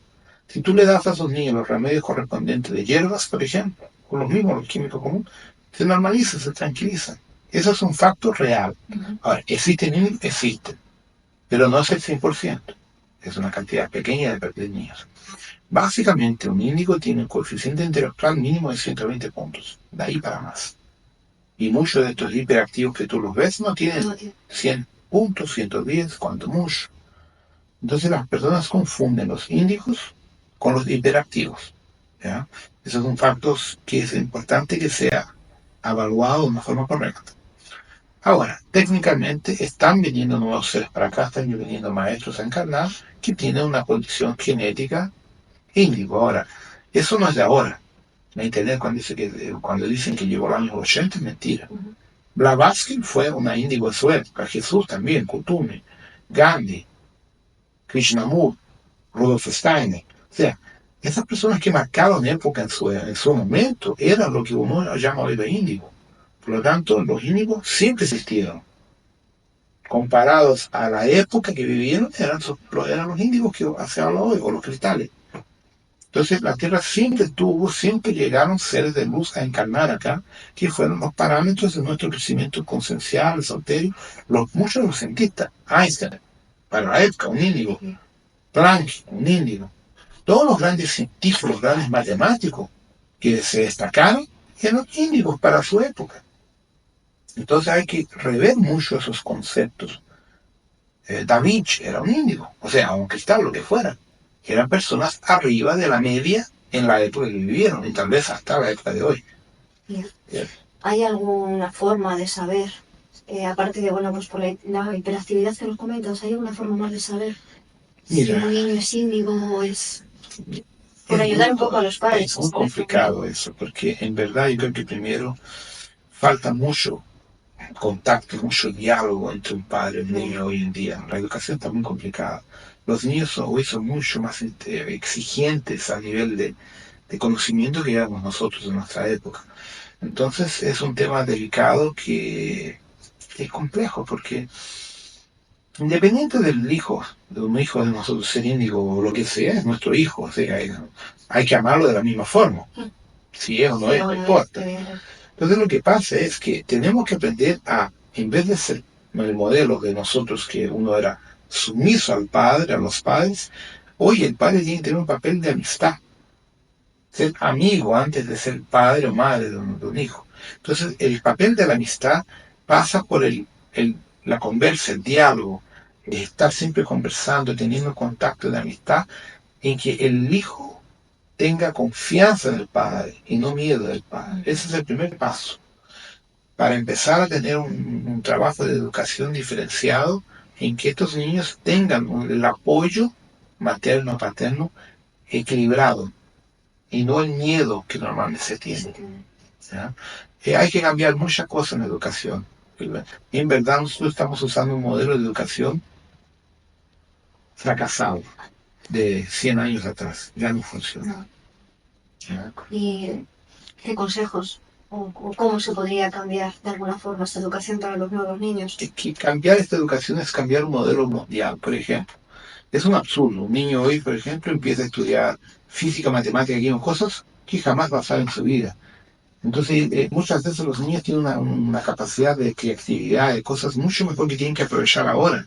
Si tú le das a esos niños los remedios correspondientes de hierbas, por ejemplo, con los mismos, los químicos comunes, se normalizan, se tranquilizan. Eso es un factor real. Ahora, existen, pero no es el 100%. Es una cantidad pequeña de niños. Básicamente, un índigo tiene un coeficiente intelectual mínimo de 120 puntos. De ahí para más. Y muchos de estos hiperactivos que tú los ves no tienen No, tío. 100 puntos, 110, cuanto mucho. Entonces las personas confunden los índicos con los hiperactivos. ¿Ya? Esos son factos que es importante que sea evaluado de una forma correcta. Ahora, técnicamente están viniendo nuevos seres para acá, están viniendo maestros a encarnar que tienen una condición genética índigo. Ahora, eso no es de ahora. La internet cuando dicen que llegó al año 80 es mentira. Ujú. Blavatsky fue una índigo en su época, Jesús también, Kutumi, Gandhi, Krishnamurti, Rudolf Steiner. O sea, esas personas que marcaron época en su momento eran lo que uno llama hoy de índigo. Por lo tanto, los índigos siempre existieron. Comparados a la época que vivieron, eran los índigos que se habla hoy, o los cristales. Entonces la Tierra siempre llegaron seres de luz a encarnar acá, que fueron los parámetros de nuestro crecimiento consciencial, esotérico, muchos de los cientistas, Einstein, para la época, un índigo, Planck, un índigo, todos los grandes científicos, los grandes matemáticos que se destacaron, eran índigos para su época. Entonces hay que rever mucho esos conceptos. Da Vinci era un índigo, o sea, un cristal, lo que fuera. Eran personas arriba de la media en la época que vivieron, y tal vez hasta la época de hoy. ¿Hay alguna forma de saber, aparte de, bueno, pues por la hiperactividad que nos comentas, hay alguna forma más de saber si un niño es índigo o es... Por ayudar un poco a los padres? Es muy complicado eso, porque en verdad yo creo que primero falta mucho contacto, mucho diálogo entre un padre y un niño hoy en día. La educación está muy complicada. Los niños hoy son mucho más exigentes a nivel de conocimiento que éramos nosotros en nuestra época. Entonces es un tema delicado que es complejo, porque independiente del hijo, de un hijo de nosotros ser índigo o lo que sea, es nuestro hijo. O sea, hay que amarlo de la misma forma. Si es o no es, no importa. Entonces lo que pasa es que tenemos que aprender a, en vez de ser el modelo de nosotros, que uno era sumiso al padre, a los padres, hoy el padre tiene que tener un papel de amistad. Ser amigo antes de ser padre o madre de un hijo. Entonces el papel de la amistad pasa por la conversa, el diálogo, estar siempre conversando, teniendo contacto de amistad, en que el hijo tenga confianza en el padre y no miedo del padre. Ese es el primer paso para empezar a tener un trabajo de educación diferenciado en que estos niños tengan el apoyo materno, paterno, equilibrado y no el miedo que normalmente se tiene. ¿Ya? Hay que cambiar muchas cosas en la educación. En verdad nosotros estamos usando un modelo de educación fracasado de 100 años atrás. Ya no funciona. ¿Ya? ¿Y qué consejos o cómo se podría cambiar de alguna forma esta educación para los nuevos niños? Que cambiar esta educación es cambiar un modelo mundial, por ejemplo. Es un absurdo. Un niño hoy, por ejemplo, empieza a estudiar física, matemática, y cosas que jamás va a saber en su vida. Entonces, muchas veces los niños tienen una capacidad de creatividad, de cosas mucho mejor que tienen que aprovechar ahora.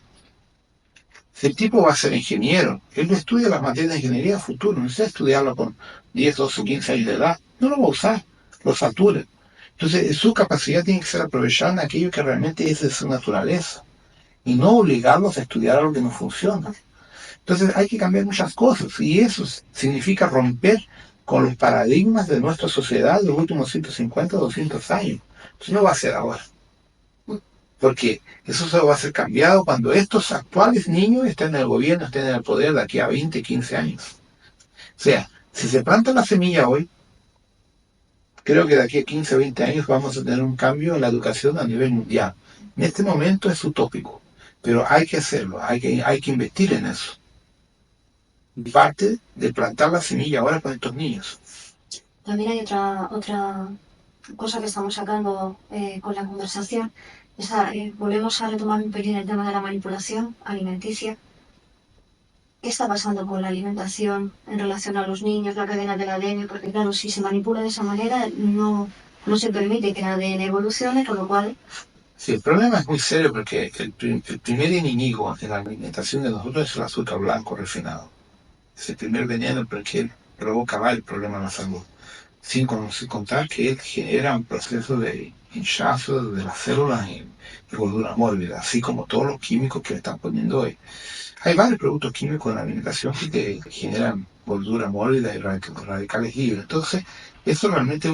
Si el tipo va a ser ingeniero, él no estudia las materias de ingeniería a futuro, no necesita estudiarlo con 10, 12, 15 años de edad, no lo va a usar, lo satura. Entonces, su capacidad tiene que ser aprovechada en aquello que realmente es de su naturaleza, y no obligarlos a estudiar algo que no funciona. Entonces hay que cambiar muchas cosas, y eso significa romper con los paradigmas de nuestra sociedad de los últimos 150, 200 años. Entonces no va a ser ahora. Porque eso solo va a ser cambiado cuando estos actuales niños estén en el gobierno, estén en el poder de aquí a 20, 15 años. O sea, si se planta la semilla hoy, creo que de aquí a 15 o 20 años vamos a tener un cambio en la educación a nivel mundial. En este momento es utópico, pero hay que hacerlo, hay que invertir en eso. Parte de plantar la semilla ahora con estos niños. También hay otra cosa que estamos sacando con la conversación. Volvemos a retomar un pelín el tema de la manipulación alimenticia. ¿Qué está pasando con la alimentación en relación a los niños, la cadena del ADN? Porque claro, si se manipula de esa manera, no se permite que el ADN evolucione, con lo cual... Sí, el problema es muy serio porque el primer enemigo en la alimentación de nosotros es el azúcar blanco refinado. Es el primer veneno porque provoca el problema en la salud. sin contar que él genera un proceso de hinchazo de las células y gordura mórbida, así como todos los químicos que le están poniendo hoy. Hay varios productos químicos en la alimentación que te generan gordura mórbida y radicales libres. Entonces, eso realmente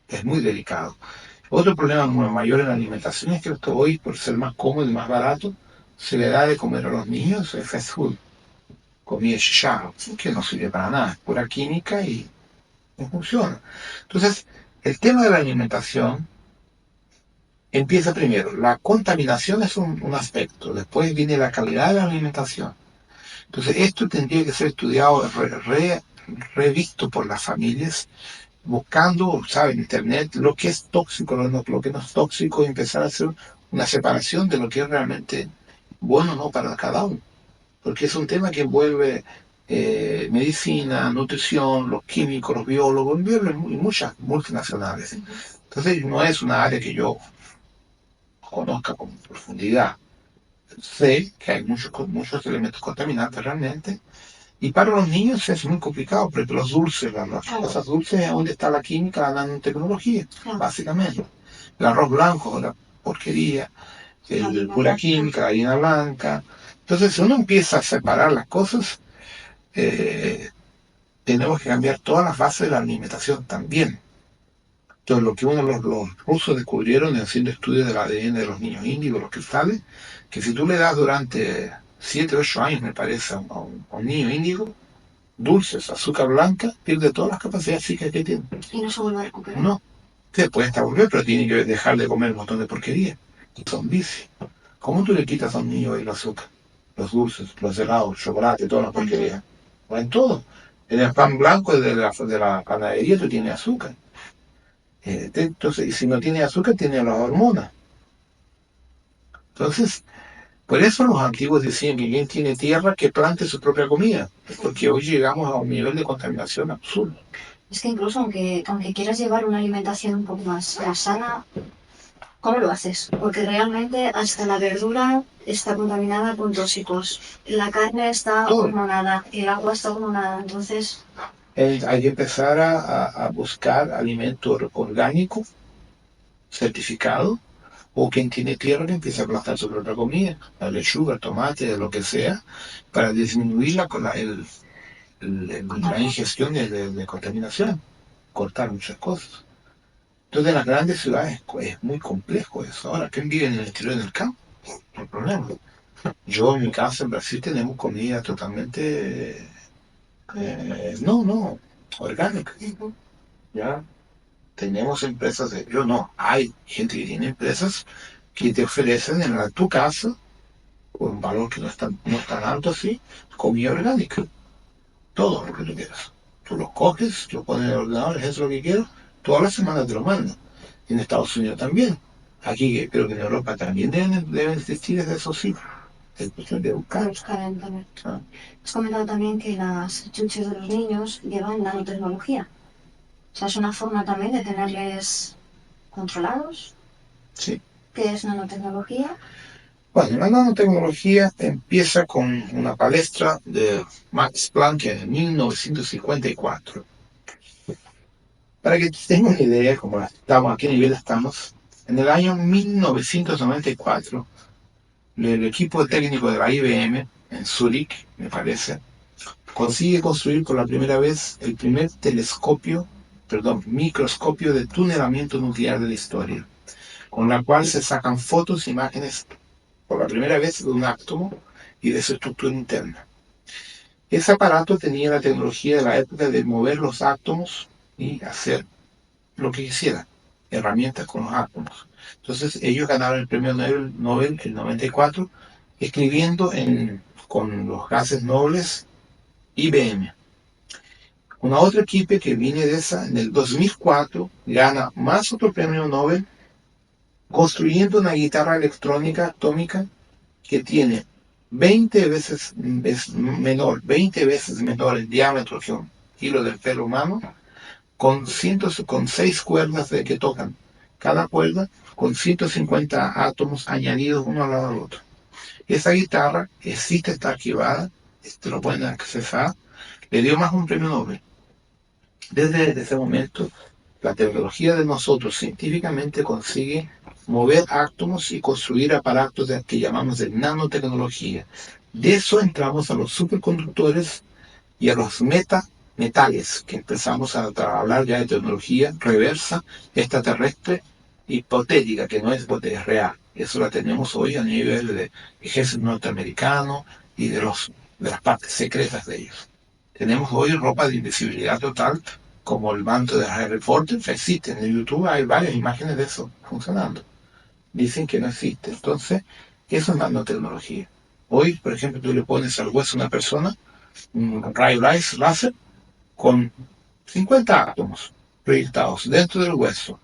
es muy delicado. Otro problema muy mayor en la alimentación es que esto hoy, por ser más cómodo y más barato, se le da de comer a los niños el fast food, comida chatarra, que no sirve para nada, es pura química y no funciona. Entonces, el tema de la alimentación empieza primero. La contaminación es un aspecto, después viene la calidad de la alimentación. Entonces, esto tendría que ser estudiado, revisto por las familias, buscando, ¿sabe? En Internet, lo que es tóxico, lo que no es tóxico, y empezar a hacer una separación de lo que es realmente bueno o no para cada uno. Porque es un tema que envuelve medicina, nutrición, los químicos, los biólogos, envuelve muchas multinacionales. Entonces, no es una área que yo conozca con profundidad. Sé que hay muchos elementos contaminantes realmente, y para los niños es muy complicado, porque los dulces, las cosas dulces es donde está la química, la nanotecnología, básicamente. El arroz blanco, la porquería, el pura química, la harina blanca. Entonces, si uno empieza a separar las cosas, eh, tenemos que cambiar todas las bases de la alimentación también. Entonces, lo que los rusos descubrieron haciendo estudios del ADN de los niños índigos, los cristales, que si tú le das durante 7 o 8 años, me parece, a un niño índigo, dulces, azúcar blanca, pierde todas las capacidades físicas que tiene. Y no se vuelve a recuperar. No, se puede estar volver, pero tiene que dejar de comer un montón de porquería. Son vicios. ¿Cómo tú le quitas a un niño el azúcar? Los dulces, los helados, el chocolate, toda la porquería. Va en todo. En el pan blanco de la panadería tú tienes azúcar. Entonces, y si no tiene azúcar, tiene las hormonas. Entonces, por eso los antiguos decían que quien tiene tierra que plante su propia comida, porque hoy llegamos a un nivel de contaminación absurdo. Es que incluso aunque quieras llevar una alimentación un poco más sana, ¿cómo lo haces? Porque realmente hasta la verdura está contaminada con tóxicos, la carne está hormonada, el agua está hormonada, entonces... Hay que empezar a buscar alimento orgánico, certificado, o quien tiene tierra que empieza a plantar su propia comida, la lechuga, el tomate, lo que sea, para disminuir la ingestión de contaminación, cortar muchas cosas. Entonces en las grandes ciudades es muy complejo eso. Ahora, ¿quién vive en el interior del campo? No hay problema. Yo en mi casa en Brasil tenemos comida totalmente, orgánica. ¿Ya? Tenemos empresas hay gente que tiene empresas que te ofrecen en tu casa, por un valor que no es tan alto así, comida orgánica. Todo lo que tú quieras. Tú lo coges, lo pones en el ordenador, es eso lo que quiero, todas las semanas te lo mandan. En Estados Unidos también. Aquí creo que en Europa también deben existir esos sitios. Es cuestión de buscar. También. Has comentado también que las chuches de los niños llevan nanotecnología. O sea, es una forma también de tenerles controlados. Sí. ¿Qué es nanotecnología? Bueno, la nanotecnología empieza con una palestra de Max Planck en 1954. Para que tengan una idea, como estamos, a qué nivel estamos, en el año 1994, el equipo técnico de la IBM, en Zurich, me parece, consigue construir por la primera vez el primer microscopio de tunelamiento nuclear de la historia, con la cual se sacan fotos e imágenes por la primera vez de un átomo y de su estructura interna. Ese aparato tenía la tecnología de la época de mover los átomos y hacer lo que quisiera, herramientas con los átomos. Entonces ellos ganaron el premio Nobel el 94 escribiendo con los gases nobles IBM. Una otra equipo que viene de esa, en el 2004, gana más otro premio Nobel construyendo una guitarra electrónica atómica que tiene 20 veces menor el diámetro que un hilo del pelo humano, con 6 cuerdas de que tocan cada cuerda, con 150 átomos añadidos uno al lado del otro. Esa guitarra existe, está archivada, lo pueden accesar, le dio más un premio Nobel. Desde ese momento, la tecnología de nosotros científicamente consigue mover átomos y construir aparatos que llamamos de nanotecnología. De eso entramos a los superconductores y a los metametales, que empezamos a hablar ya de tecnología reversa, extraterrestre, hipotética, que no es hipotética, es real. Eso la tenemos hoy a nivel del ejército norteamericano y de las partes secretas de ellos. Tenemos hoy ropa de invisibilidad total, como el manto de Harry Potter, existe. En YouTube hay varias imágenes de eso funcionando. Dicen que no existe. Entonces, eso es nanotecnología. Hoy, por ejemplo, tú le pones al hueso a una persona un rayo láser con 50 átomos proyectados dentro del hueso.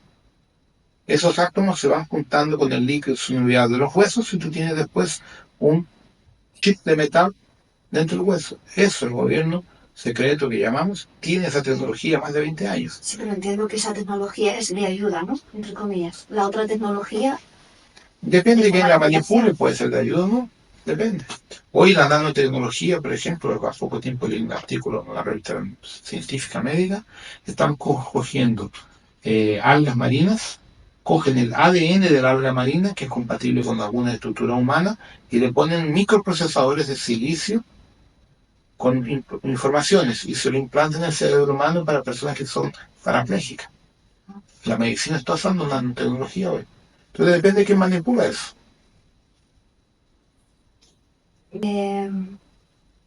Esos átomos se van juntando con el líquido sinovial de los huesos y tú tienes después un chip de metal dentro del hueso. Eso el gobierno secreto que llamamos tiene esa tecnología más de 20 años. Sí, pero entiendo que esa tecnología es de ayuda, ¿no? Entre comillas. La otra tecnología Depende de es quién la manipule, manipulación. puede ser de ayuda o no. Depende. Hoy la nanotecnología, por ejemplo, hace poco tiempo leí un artículo en una revista científica médica, están cogiendo algas marinas, cogen el ADN de la alga marina, que es compatible con alguna estructura humana, y le ponen microprocesadores de silicio con informaciones y se lo implantan en el cerebro humano para personas que son parapléjicas. La medicina está usando nanotecnología hoy. Entonces depende de quién manipula eso. Eh,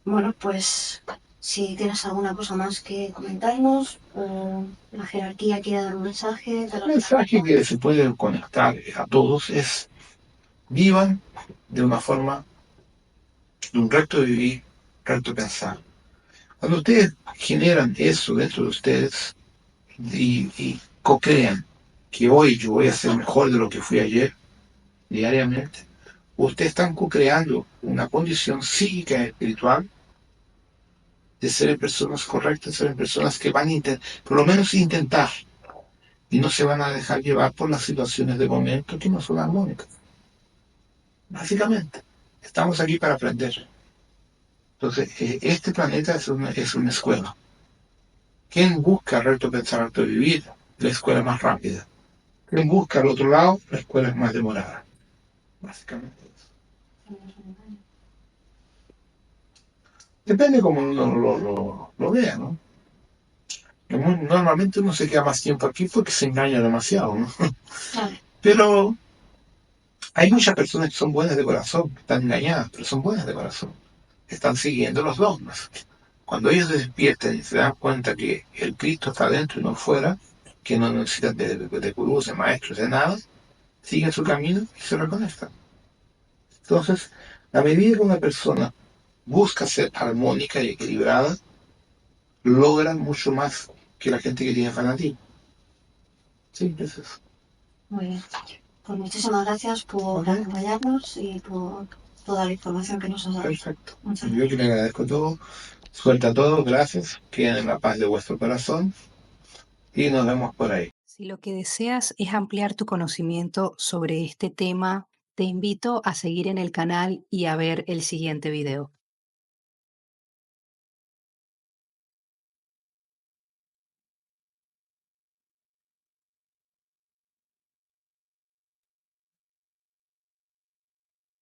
bueno, pues si tienes alguna cosa más que comentarnos o la jerarquía quiere dar un mensaje, El mensaje que se puede conectar a todos es vivan de una forma, de un recto vivir, recto pensar. Cuando ustedes generan eso dentro de ustedes y co-crean que hoy yo voy a ser mejor de lo que fui ayer, diariamente, ustedes están co-creando una condición psíquica y espiritual de ser personas correctas, ser personas que van a por lo menos intentar, y no se van a dejar llevar por las situaciones de momento que no son armónicas. Básicamente, estamos aquí para aprender. Entonces, este planeta es una escuela. ¿Quién busca recto pensar, recto vivir? La escuela más rápida. ¿Quién busca al otro lado? La escuela es más demorada. Básicamente eso. Depende cómo uno lo vea, ¿no? Normalmente uno se queda más tiempo aquí porque se engaña demasiado, ¿no? Claro. Pero hay muchas personas que son buenas de corazón, que están engañadas, pero son buenas de corazón. Están siguiendo los dogmas. Cuando ellos se despiertan y se dan cuenta que el Cristo está dentro y no fuera, que no necesitan de gurús, de maestros, de nada, siguen su camino y se reconectan. Entonces, a medida que una persona busca ser armónica y equilibrada, logran mucho más que la gente que tiene fanatismo. Sí, es eso. Muy bien. Pues muchísimas gracias por acompañarnos y por toda la información que nos has dado. Perfecto. Muchas Yo que le agradezco todo. Suelta a todos, gracias. Queden en la paz de vuestro corazón y nos vemos por ahí. Si lo que deseas es ampliar tu conocimiento sobre este tema, te invito a seguir en el canal y a ver el siguiente video.